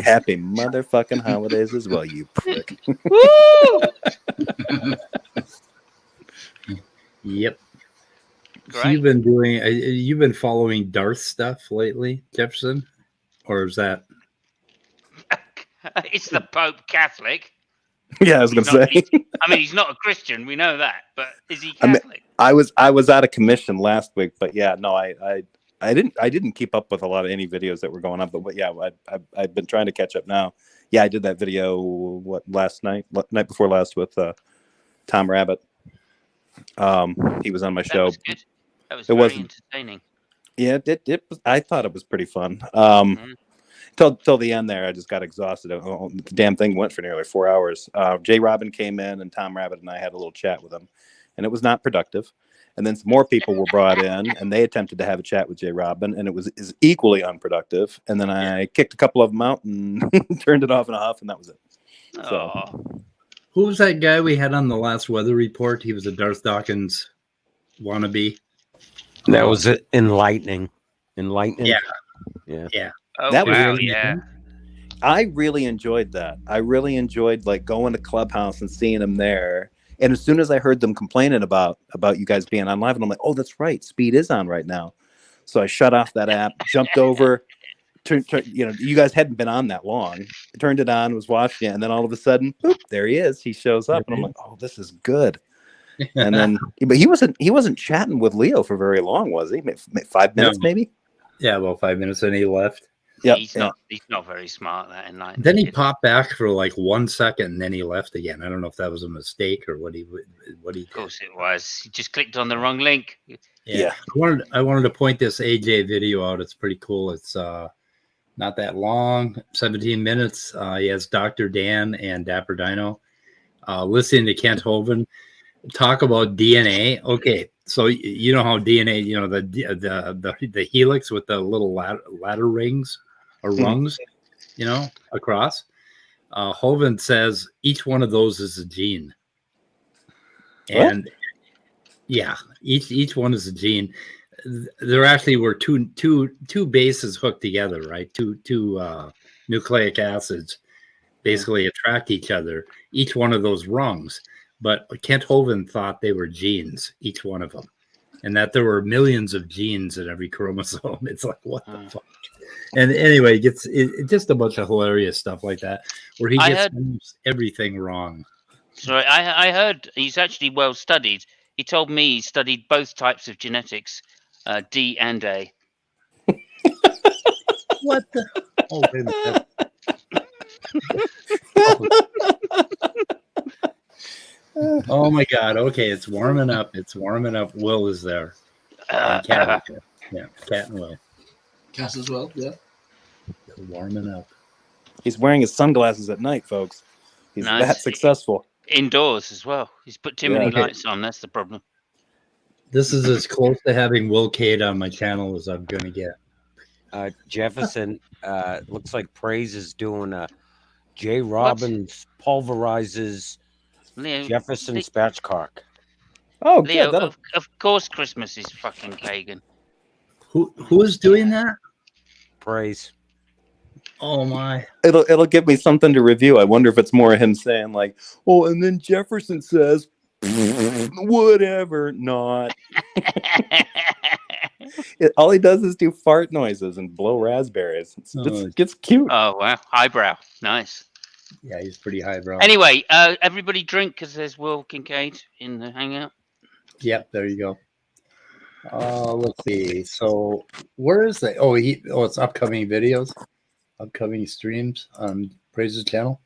Happy motherfucking holidays as well, you prick. Woo! Yep. Great. So you've been following Darth stuff lately, Jefferson, or is that? It's the Pope Catholic. Yeah, I was going to say. He's not a Christian. We know that, but is he Catholic? I was out of commission last week, but yeah, no, I didn't keep up with a lot of any videos that were going on, but yeah, I've been trying to catch up now. Yeah, I did that video night before last with Tom Rabbit. He was on my show. Was good. That was very entertaining. Yeah, it was, I thought it was pretty fun. Till the end there, I just got exhausted. The damn thing went for nearly 4 hours. Jay Robin came in, and Tom Rabbit and I had a little chat with him, and it was not productive. And then some more people were brought in, and they attempted to have a chat with Jay Robin, and it was equally unproductive. And then I kicked a couple of them out and turned it off in a huff, and that was it. So, who was that guy we had on the last weather report? He was a Darth Dawkins wannabe. That was it. Enlightening. Yeah. Oh, that was I really enjoyed that. I really enjoyed going to Clubhouse and seeing them there. And as soon as I heard them complaining about you guys being on live, and I'm like, oh, that's right, Speed is on right now. So I shut off that app, jumped over. You guys hadn't been on that long. I turned it on, was watching it, and then all of a sudden, boop, there he is. He shows up, and I'm like, oh, this is good. And then, but he wasn't chatting with Leo for very long, was he? 5 minutes, maybe. Yeah, about 5 minutes, and he left. Yep, He's not very smart. That enlightened. Then he kid. popped back for like 1 second, and then he left again. I don't know if that was a mistake or what he did. Of course it was. He just clicked on the wrong link. Yeah. I wanted to point this AJ video out. It's pretty cool. It's not that long, 17 minutes. He has Dr. Dan and Dapper Dino listening to Kent Hovind talk about DNA. Okay, so you know how DNA, you know, the helix with the little ladder rings or rungs, you know, across. Hovind says each one of those is a gene. And yeah, each one is a gene. There actually were two bases hooked together, right? Two nucleic acids basically attract each other. Each one of those rungs, but Kent Hovind thought they were genes, each one of them, and that there were millions of genes in every chromosome. It's like, what the fuck? And anyway, it's just a bunch of hilarious stuff like that, where he gets almost everything wrong. Sorry, I heard he's actually well studied. He told me he studied both types of genetics, D and A. What the? Oh, wait a minute. Oh my God. Okay, it's warming up. It's warming up. Will is there. And Cat is there. Yeah, Cat and Will. Cat as well, yeah. It's warming up. He's wearing his sunglasses at night, folks. He's that successful. Indoors as well. He's put too many lights on. That's the problem. This is as close to having Will Cade on my channel as I'm going to get. Jefferson, looks like Praise is doing a J. Robbins pulverizes Jefferson spatchcock. Oh, Leo, good. of course Christmas is fucking Kagan. Who is doing that? Praise. Oh my! It'll give me something to review. I wonder if it's more of him saying like, "Oh," and then Jefferson says, "Whatever." Not. All he does is do fart noises and blow raspberries. It's cute. Oh wow, highbrow, nice. Yeah, he's pretty highbrow. Anyway, everybody drink because there's Will Kincaid in the hangout. Yep, there you go. Let's see. So where is that? Oh, it's upcoming videos, upcoming streams on Praise's channel.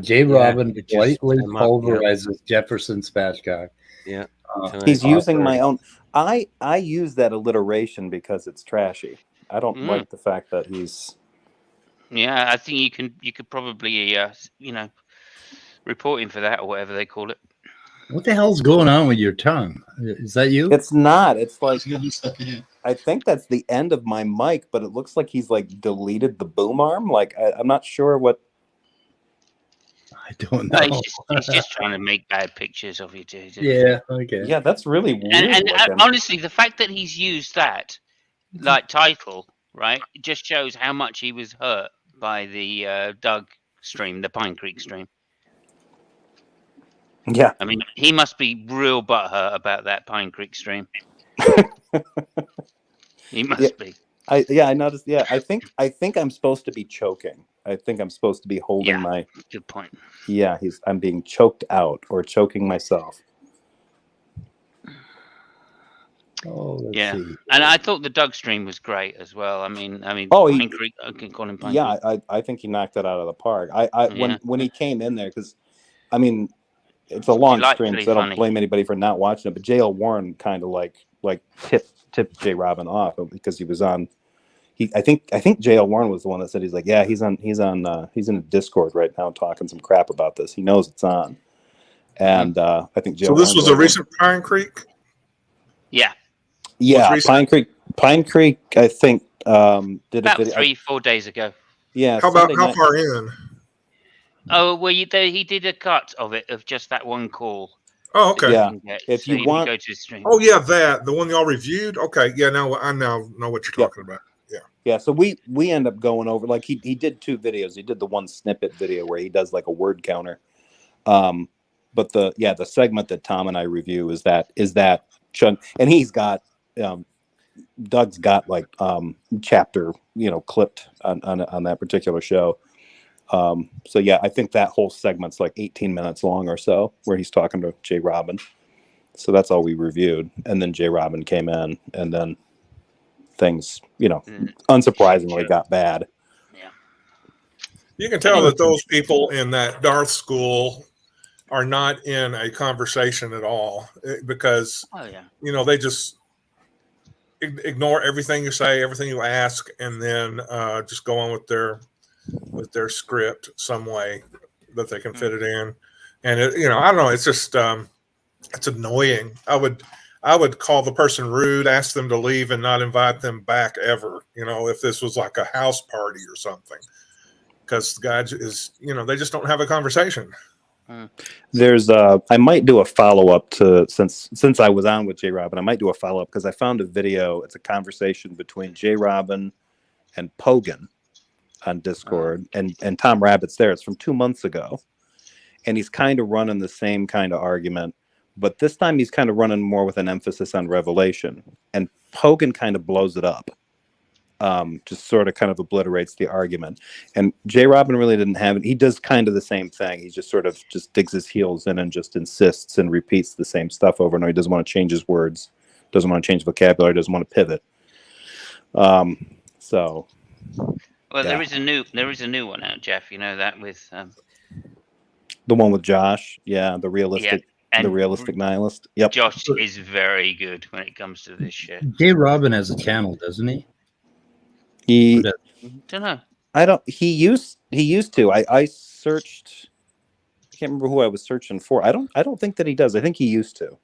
J. Robin lightly pulverizes Jefferson spatchcock. Yeah. He's using my own. I use that alliteration because it's trashy. I don't like the fact that he's. Yeah, I think you could probably report him for that or whatever they call it. What the hell's going on with your tongue? Is that you? It's not. It's like I think that's the end of my mic, but it looks like he's like deleted the boom arm. Like I'm not sure what. I don't know. No, he's just trying to make bad pictures of you, dude. Yeah. Okay. Yeah, that's really weird. And honestly, the fact that he's used that like title, right, it just shows how much he was hurt by the Doug stream, the Pine Creek stream. Yeah. I mean, he must be real butthurt about that Pine Creek stream. He must be. I noticed. Yeah, I think I'm supposed to be choking. I think I'm supposed to be holding my. Good point. Yeah, I'm being choked out or choking myself. Oh, let's see. And I thought the Doug stream was great as well. I mean, Pine Creek, I can call him Pine Yeah, Creek. I think he knocked it out of the park. When he came in there, because I mean, it's a long stream, so I don't blame anybody for not watching it. But JL Warren kind of like tipped J. Robin off because he was on. I think JL Warren was the one that said he's in a Discord right now talking some crap about this. He knows it's on, and I think JL. So this was a recent Pine Creek. Yeah. Yeah, Pine Creek. I think did about a video 3-4 days ago. Yeah. How far in? Oh well, he did a cut of it of just that one call. Oh, okay. Yeah. If you want, go to the stream. Oh yeah, the one y'all reviewed. Okay, yeah. Now I now know what you're talking about. Yeah. Yeah. So we end up going over like he did 2 videos. He did the one snippet video where he does like a word counter. But the segment that Tom and I review is that chunk, and he's got Doug's got like chapter clipped on that particular show. So yeah, I think that whole segment's like 18 minutes long or so, where he's talking to J. Robin. So that's all we reviewed, and then J. Robin came in, and then things, unsurprisingly got bad. You can tell that those people in that Darth school are not in a conversation at all because, they just ignore everything you say, everything you ask, and then just go on with their script some way that they can fit it in. And I don't know. It's just it's annoying. I would call the person rude, ask them to leave, and not invite them back ever. If this was like a house party or something, because the guy is, they just don't have a conversation. There's I might do a follow-up to since I was on with J Robin, I might do a follow-up because I found a video. It's a conversation between J Robin and Pogan on Discord, and Tom Rabbit's there. It's from 2 months ago, and he's kind of running the same kind of argument, but this time he's kind of running more with an emphasis on revelation, and Pogan kind of blows it up. Just sort of kind of obliterates the argument. And J Robin really didn't have it. He does kind of the same thing. He just sort of just digs his heels in and just insists and repeats the same stuff over and over. He doesn't want to change his words, doesn't want to change vocabulary, doesn't want to pivot. Well, there is a new one out, Jeff. You know that with the one with Josh, the realistic nihilist. Yep. Josh is very good when it comes to this shit. J Robin has a channel, doesn't he? He don't know. He used to. I searched. I can't remember who I was searching for. I don't think that he does. I think he used to,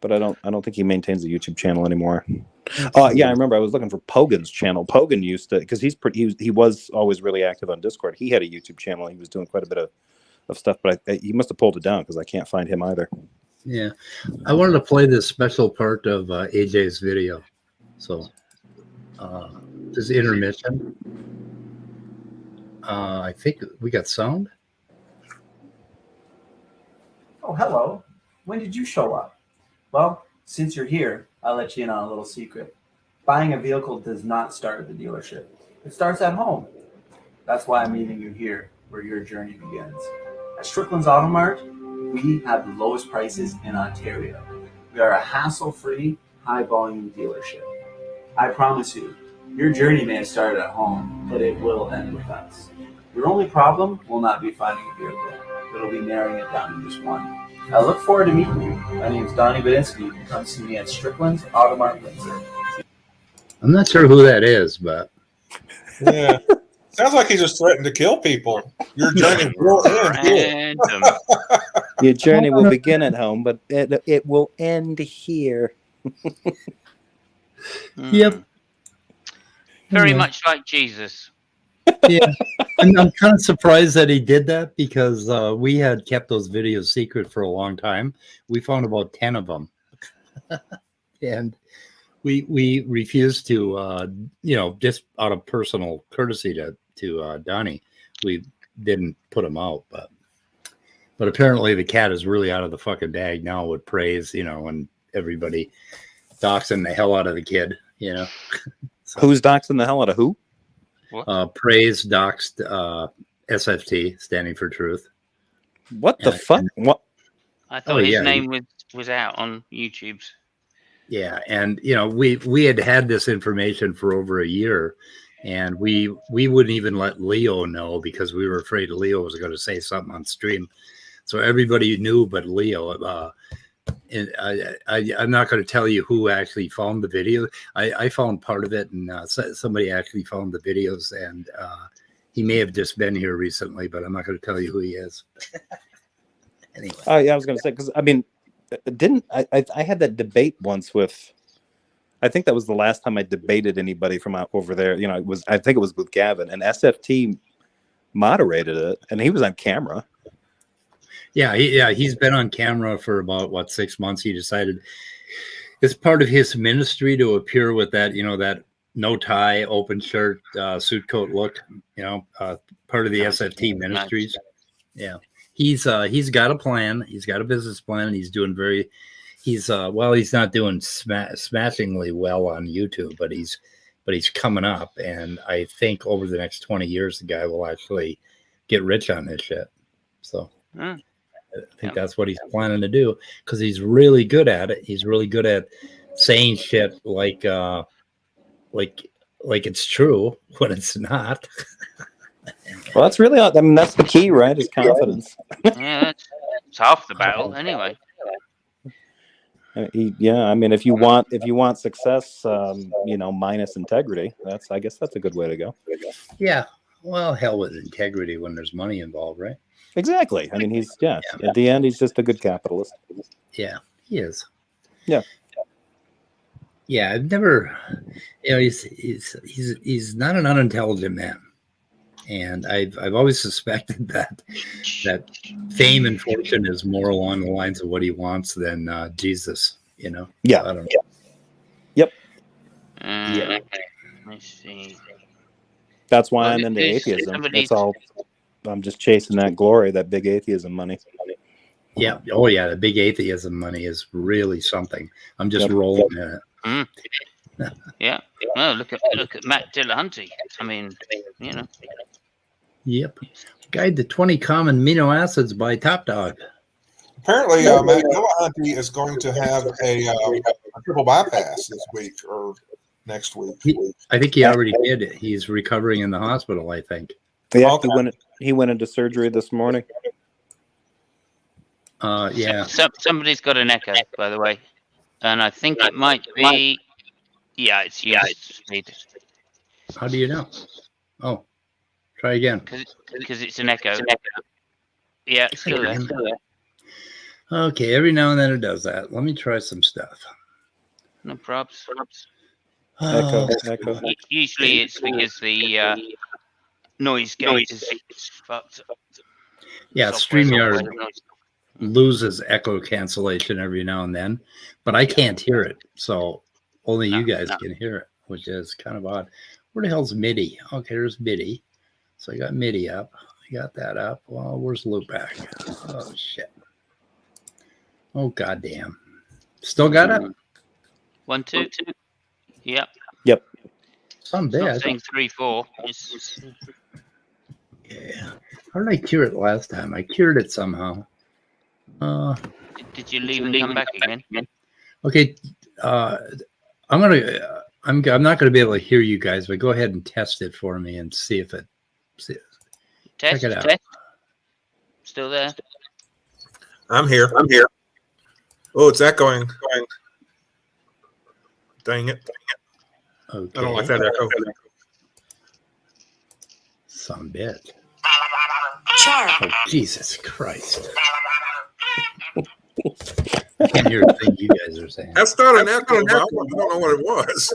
but I don't think he maintains a YouTube channel anymore. Yeah, I remember I was looking for Pogan's channel. Pogan used to, because he was always really active on Discord. He had a YouTube channel. He was doing quite a bit of stuff, but he must have pulled it down because I can't find him either. Yeah, I wanted to play this special part of AJ's video, so. This intermission. I think we got sound. Oh, hello. When did you show up? Well, since you're here, I'll let you in on a little secret. Buying a vehicle does not start at the dealership. It starts at home. That's why I'm meeting you here, where your journey begins. At Strickland's Auto Mart, we have the lowest prices in Ontario. We are a hassle-free, high-volume dealership. I promise you, your journey may have started at home, but it will end with us. Your only problem will not be finding a vehicle. It'll be narrowing it down to just one. I look forward to meeting you. My name is Donnie Badinsky. You can come see me at Strickland's Auto Mart Windsor. I'm not sure who that is, but yeah, sounds like he just threatened to kill people. Your journey will end here. Your journey will begin at home, but it will end here. Yep. Very much like Jesus. Yeah, I'm kind of surprised that he did that because we had kept those videos secret for a long time. We found about 10 of them, and we refused to, just out of personal courtesy to Donnie, we didn't put them out. But apparently the cat is really out of the fucking bag now with praise, and everybody doxing the hell out of the kid, So, who's doxing the hell out of who? Praise doxed SFT, standing for truth. What the fuck? What? I thought his name was out on YouTube's. Yeah, and we had this information for over a year, and we wouldn't even let Leo know because we were afraid Leo was going to say something on stream. So everybody knew but Leo. And I'm not going to tell you who actually found the video. I found part of it, and somebody actually found the videos, and he may have just been here recently, but I'm not going to tell you who he is. Anyway. Yeah, I was going to say, because I mean, I had that debate once with, I think that was the last time I debated anybody from over there. I think it was with Gavin, and SFT moderated it, and he was on camera. Yeah, he's been on camera for about 6 months. He decided it's part of his ministry to appear with that, that no tie, open shirt, suit coat look. Part of the SFT ministries. Yeah, he's got a plan. He's got a business plan. He's doing he's not doing smashingly well on YouTube, but he's coming up. And I think over the next 20 years, the guy will actually get rich on this shit. So. I think that's what he's planning to do because he's really good at it. He's really good at saying shit like, like it's true when it's not. Well, that's really, I mean, that's the key, right? Is confidence. Yeah, it's half the battle anyway. Yeah, I mean, if you want success, minus integrity, I guess that's a good way to go. Yeah. Well, hell with integrity when there's money involved, right? Exactly. I mean, at the end, he's just a good capitalist. Yeah, he is. Yeah. Yeah, I've never, he's not an unintelligent man. And I've always suspected that fame and fortune is more along the lines of what he wants than Jesus, Yeah. I don't know. Yep. Yeah. Let's see. That's why I'm into atheism. That's all. I'm just chasing that glory, that big atheism money. Yeah. Oh, yeah. The big atheism money is really something. I'm just rolling in it. Mm. Yeah. Oh, look at Matt Dillahunty. I mean, Yep. Guide to 20 common amino acids by Top Dog. Apparently, Matt Dillahunty is going to have a triple bypass this week or next week. I think he already did it. He's recovering in the hospital, I think. Yeah, he went into surgery this morning. Yeah. Somebody's got an echo, by the way, and I think it might be. Yeah, it's speed. How do you know? Oh, try again. Because it's an echo. Yeah, it's still there. Okay, every now and then it does that. Let me try some stuff. No probs. Echo. Usually it's because the noise gate is fucked. Yeah, StreamYard loses echo cancellation every now and then, but I can't hear it. So only you guys can hear it, which is kind of odd. Where the hell's MIDI? Okay, there's MIDI. So I got MIDI up. I got that up. Well, where's loopback? Oh, shit. Oh, goddamn. Still got it? 1, 2, 2. Yep. Some It's not bad. saying 3, 4. Yeah. How did I cure it last time? I cured it somehow. Did you leave and come back again? Okay. I'm not gonna be able to hear you guys, but go ahead and test it for me and see if it. Test. Check it out. Test. Still there? I'm here. Oh, it's echoing. Dang it. Okay. I don't like that echo. Some bit. Charm. Oh, Jesus Christ. I can't hear a thing you guys are saying. That's not an echo. I don't know what it was.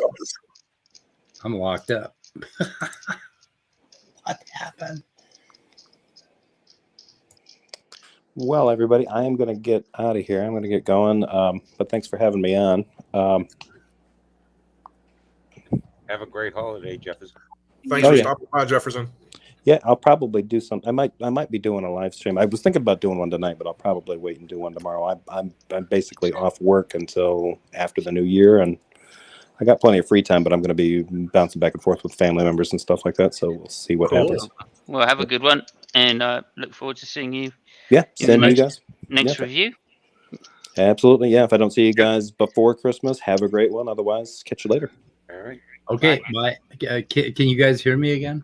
I'm locked up. What happened? Well, everybody, I am going to get out of here. I'm going to get going. But thanks for having me on. Have a great holiday, Jefferson. Thanks for stopping by, Jefferson. Yeah, I'll probably do some. I might be doing a live stream. I was thinking about doing one tonight, but I'll probably wait and do one tomorrow. I'm basically off work until after the new year, and I got plenty of free time. But I'm going to be bouncing back and forth with family members and stuff like that. So we'll see what happens. Well, have a good one, and look forward to seeing you. Yeah, send you guys next review. Absolutely, yeah. If I don't see you guys before Christmas, have a great one. Otherwise, catch you later. All right. Okay, bye. Can you guys hear me again?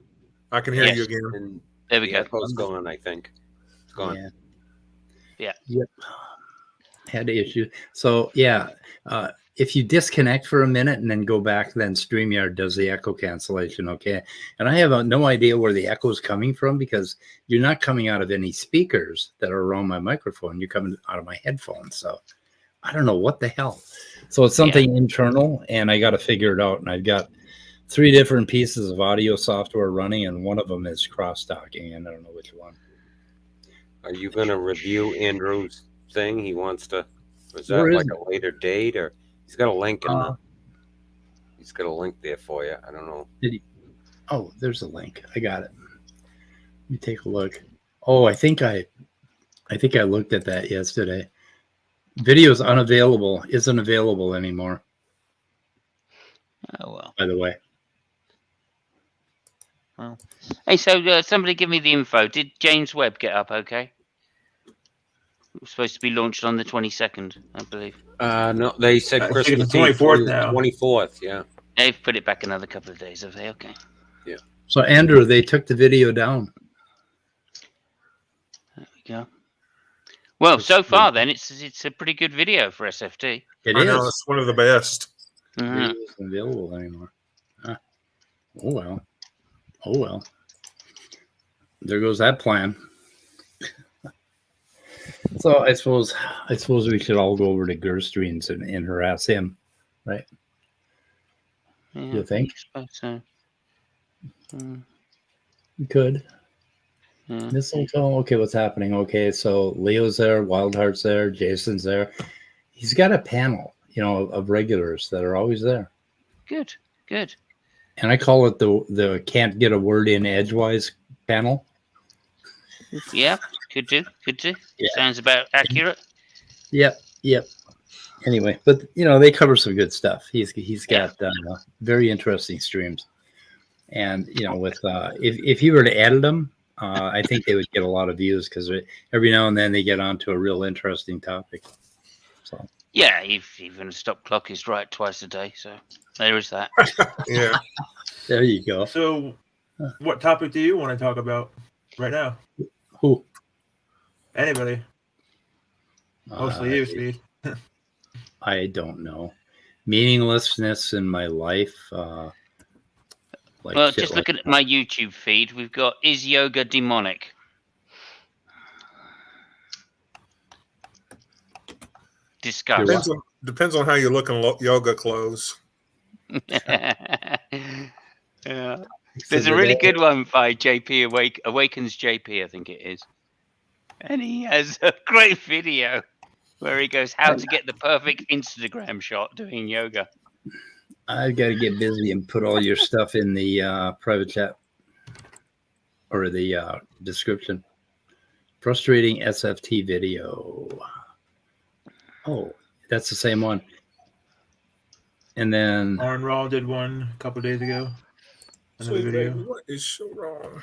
I can hear you again. And there we go. Echo's gone, I think. It's gone. Yeah. Yep. Had issue. So yeah, if you disconnect for a minute and then go back, then StreamYard does the echo cancellation. Okay. And I have no idea where the echo is coming from because you're not coming out of any speakers that are around my microphone. You're coming out of my headphones. So I don't know what the hell. So it's something internal, and I got to figure it out. And I've got 3 different pieces of audio software running, and one of them is cross-talking, and I don't know which one. Are you going to review Andrew's thing? He wants to. Was that Where is like it? a later date, or he's got a link in the? He's got a link there for you. I don't know. Did he? Oh, there's a link. I got it. Let me take a look. Oh, I think I looked at that yesterday. Video's unavailable. Isn't available anymore. Oh well. By the way. Well, hey, so somebody give me the info. Did James Webb get up okay? It was supposed to be launched on the 22nd, I believe. No, they said I think Christmas it's the 24th Eve, now. 24th, yeah. They've put it back another couple of days, have they? Okay. Yeah. So Andrew, they took the video down. There we go. Well, so far then, it's a pretty good video for SFT. It I is. know, it's one of the best. Mhm. It isn't available anymore. Huh. Oh well. Oh well. There goes that plan. So I suppose we should all go over to GrrStreams and harass him, right? Yeah, You think? I suppose so. You could. Yeah. Mistletoe. Okay, what's happening? Okay, so Leo's there, Wildheart's there, Jason's there. He's got a panel, of regulars that are always there. Good. Good. And I call it the can't get a word in edgewise panel. Yeah. Could do. Yeah. Sounds about accurate. Yep. Anyway, but they cover some good stuff. He's got very interesting streams, and with if you were to edit them, I think they would get a lot of views because every now and then they get onto a real interesting topic. So Yeah, even a stop clock is right twice a day, so there is that. Yeah. There you go. So, what topic do you want to talk about right now? Who? Anybody. Mostly you, Steve. I don't know. Meaninglessness in my life. Well, just looking at my YouTube feed, we've got "Is Yoga Demonic?" Discuss. Depends on how you look in yoga clothes. Yeah. There's a really good one by JP Awakens JP, I think it is. And he has a great video where he goes, how to get the perfect Instagram shot doing yoga. I've got to get busy and put all your stuff in the private chat or the description. Frustrating SFT video. Oh, that's the same one. And then Arn Raw did one a couple days ago. Another video. What is so wrong?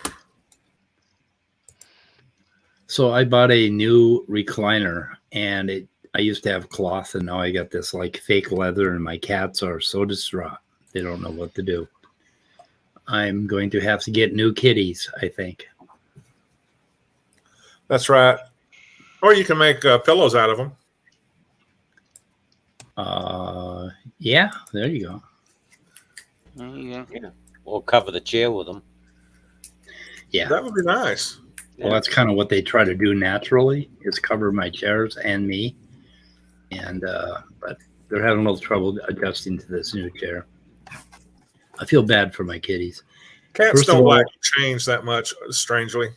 So I bought a new recliner, and I used to have cloth, and now I got this like fake leather, and my cats are so distraught. They don't know what to do. I'm going to have to get new kitties, I think. That's right. Or you can make pillows out of them. Yeah, there you go. There you go. Yeah. Or cover the chair with them. Yeah. That would be nice. Well, that's kind of what they try to do naturally, is cover my chairs and me. And but they're having a little trouble adjusting to this new chair. I feel bad for my kitties. Cats don't like change that much, strangely.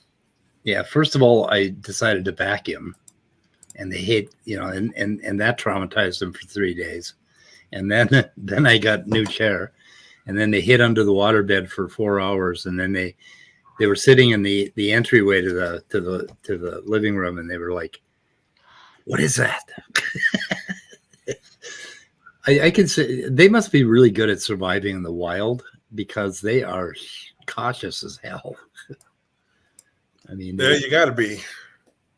Yeah, first of all, I decided to vacuum, and they hate, and that traumatized them for 3 days. And then I got new chair, and then they hid under the waterbed for 4 hours, and then they were sitting in the entryway to the living room, and they were like, "What is that?" I can say they must be really good at surviving in the wild because they are cautious as hell. I mean, yeah, you got to be.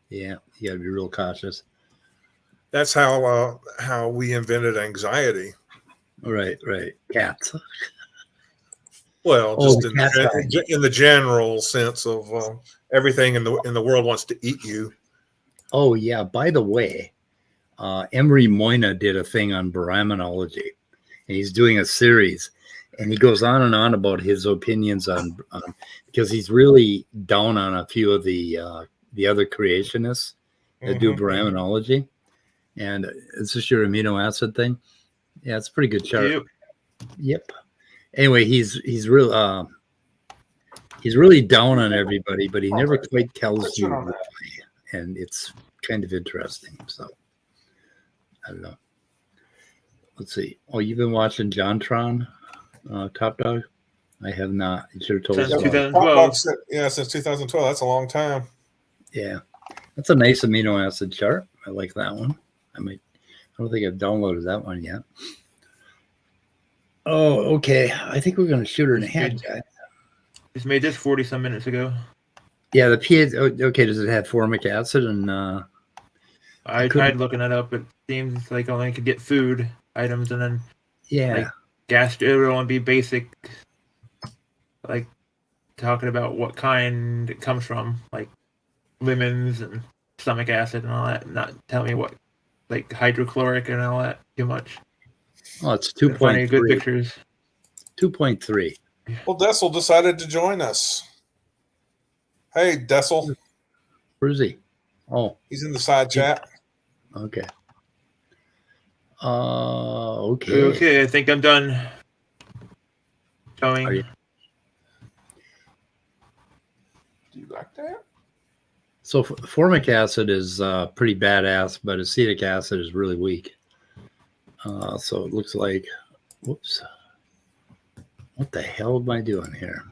Yeah, you got to be real cautious. That's how we invented anxiety. Right. Cats. Well, just in the general sense of everything in the world wants to eat you. Oh yeah. By the way, Emery Moyna did a thing on brahmanology, and he's doing a series, and he goes on and on about his opinions on because he's really down on a few of the other creationists that do brahmanology. And is this your amino acid thing? Yeah, it's a pretty good chart. Yep. Anyway, he's really down on everybody, but he never quite tells you why, and it's kind of interesting. So I don't know. Let's see. Oh, you've been watching JonTron, Top Dog? I have not. You should have told us. Since 2012. Yeah, since 2012. That's a long time. Yeah, that's a nice amino acid chart. I like that one. I don't think I've downloaded that one yet. Oh, okay. I think we're going to shoot her in the head, guys. Just made this 40-some minutes ago. Yeah, the pH. Okay, does it have formic acid? And I tried looking it up. It seems like only could get food items, and then gastro and be basic, like talking about what kind it comes from, like lemons and stomach acid and all that. Not tell me what, like hydrochloric and all that too much. Oh, it's Finding 2.3. good pictures. 2.3. Well, Dessel decided to join us. Hey, Dessel. Where is he? Oh, he's in the side chat. Okay. Okay. Okay, I think I'm done showing. You... Do you like that? So formic acid is pretty badass, but acetic acid is really weak. So it looks like, whoops. What the hell am I doing here?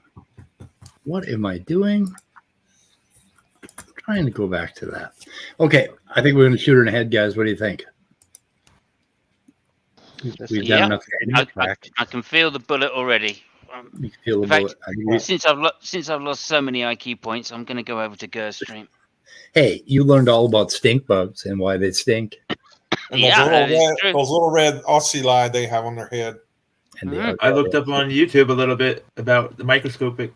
What am I doing? I'm trying to go back to that. Okay, I think we're going to shoot her in the head, guys. What do you think? We've done enough. I can feel the bullet already. You can feel the bullet. Since I've lost so many IQ points, I'm going to go over to GrrStream. Hey, you learned all about stink bugs and why they stink. And those little red ocelli they have on their head. And I looked up on YouTube a little bit about the microscopic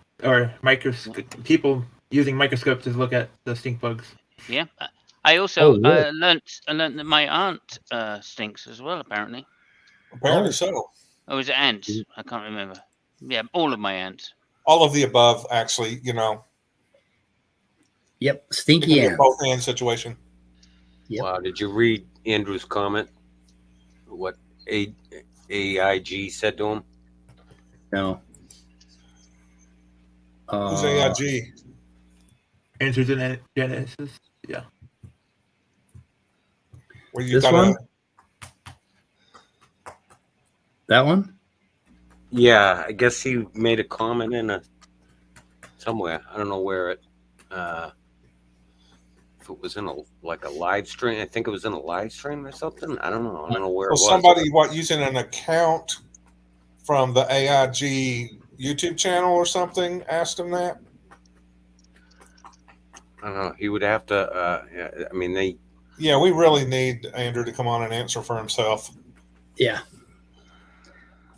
people using microscopes to look at the stink bugs. Yeah, I also learned that my aunt stinks as well. Apparently so. Oh, was it ants? I can't remember. Yeah, all of my ants. All of the above, actually. Yep, stinky ants. Both hand situation. Yep. Wow, did you read Andrew's comment? What AIG said to him? No. Who's AIG? Angiogenesis. Yeah. Where you this one? That one? Yeah, I guess he made a comment in somewhere. I don't know where it. If it was in a live stream, I think it was in a live stream or something. I don't know. I don't know where it was. Somebody using an account from the AIG YouTube channel or something asked him that. I don't know. He would have to. I mean, they. Yeah, we really need Andrew to come on and answer for himself. Yeah.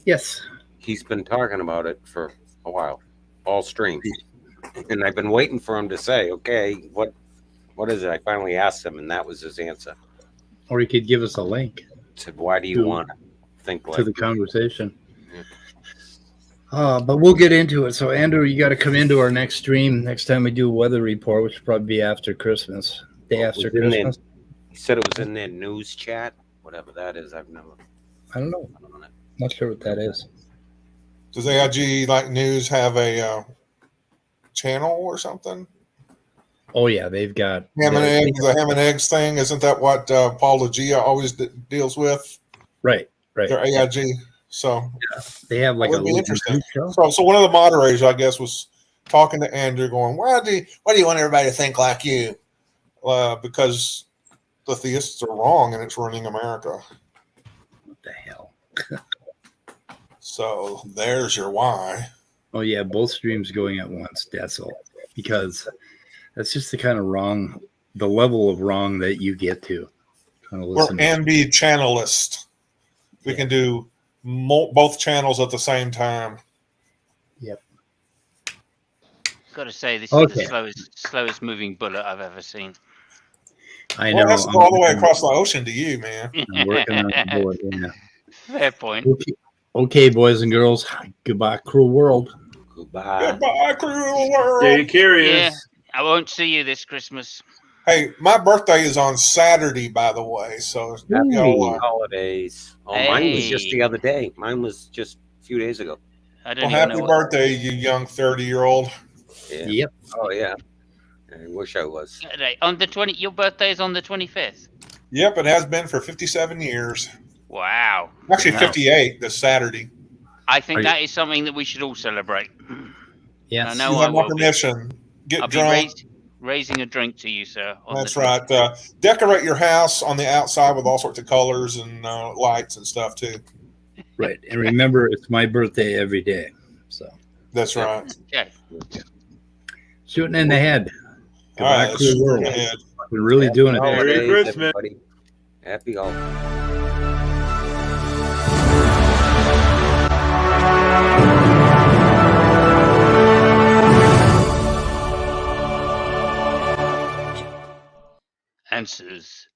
Yes. He's been talking about it for a while, all stream, and I've been waiting for him to say, "Okay, what is it?" I finally asked him, and that was his answer. Or he could give us a link. Said, "Why do you want to think like to the conversation?" Yeah. But we'll get into it. So, Andrew, you got to come into our next stream next time we do a weather report, which will probably be after Christmas, day after Christmas. He said it was in their news chat, whatever that is. I've never. I don't know. Not sure what that is. Does AIG News have a channel or something? Oh yeah, they've got ham and eggs. The ham and eggs thing, isn't that what Paul Lugia always deals with? Right. They're AIG, so they have like a be interesting. So one of the moderators, I guess, was talking to Andrew, going, "Why do you want everybody to think like you?" Because the theists are wrong, and it's ruining America. What the hell? So there's your why. Oh yeah, both streams going at once. That's all. Because that's just the kind of wrong, the level of wrong that you get to. We're NB channelist. We can do both channels at the same time. Yep. Got to say, this is the slowest moving bullet I've ever seen. I know. Well, that's all the way across the ocean to you, man. I'm working on the board. Yeah. Fair point. Okay, boys and girls. Goodbye, cruel world. Goodbye, cruel world. Stay curious. Yeah, I won't see you this Christmas. Hey, my birthday is on Saturday, by the way. So happy holidays. Oh, mine was just the other day. Mine was just a few days ago. Well, happy birthday, you young 30-year-old. Yeah. Yep. Oh yeah. I wish I was. On the 20, your birthday is on the 25th. Yep, it has been for 57 years. Wow. Actually, 58 this Saturday. I think that is something that we should all celebrate. Yes. I know you I have my will permission. Get I'll drunk. Be raising a drink to you, sir. That's right. Decorate your house on the outside with all sorts of colors and lights and stuff too. Right, and remember, it's my birthday every day. So that's right. Okay. Shooting in the head. All right, cruel world. We're really doing it. Merry Christmas. Happy holidays. answers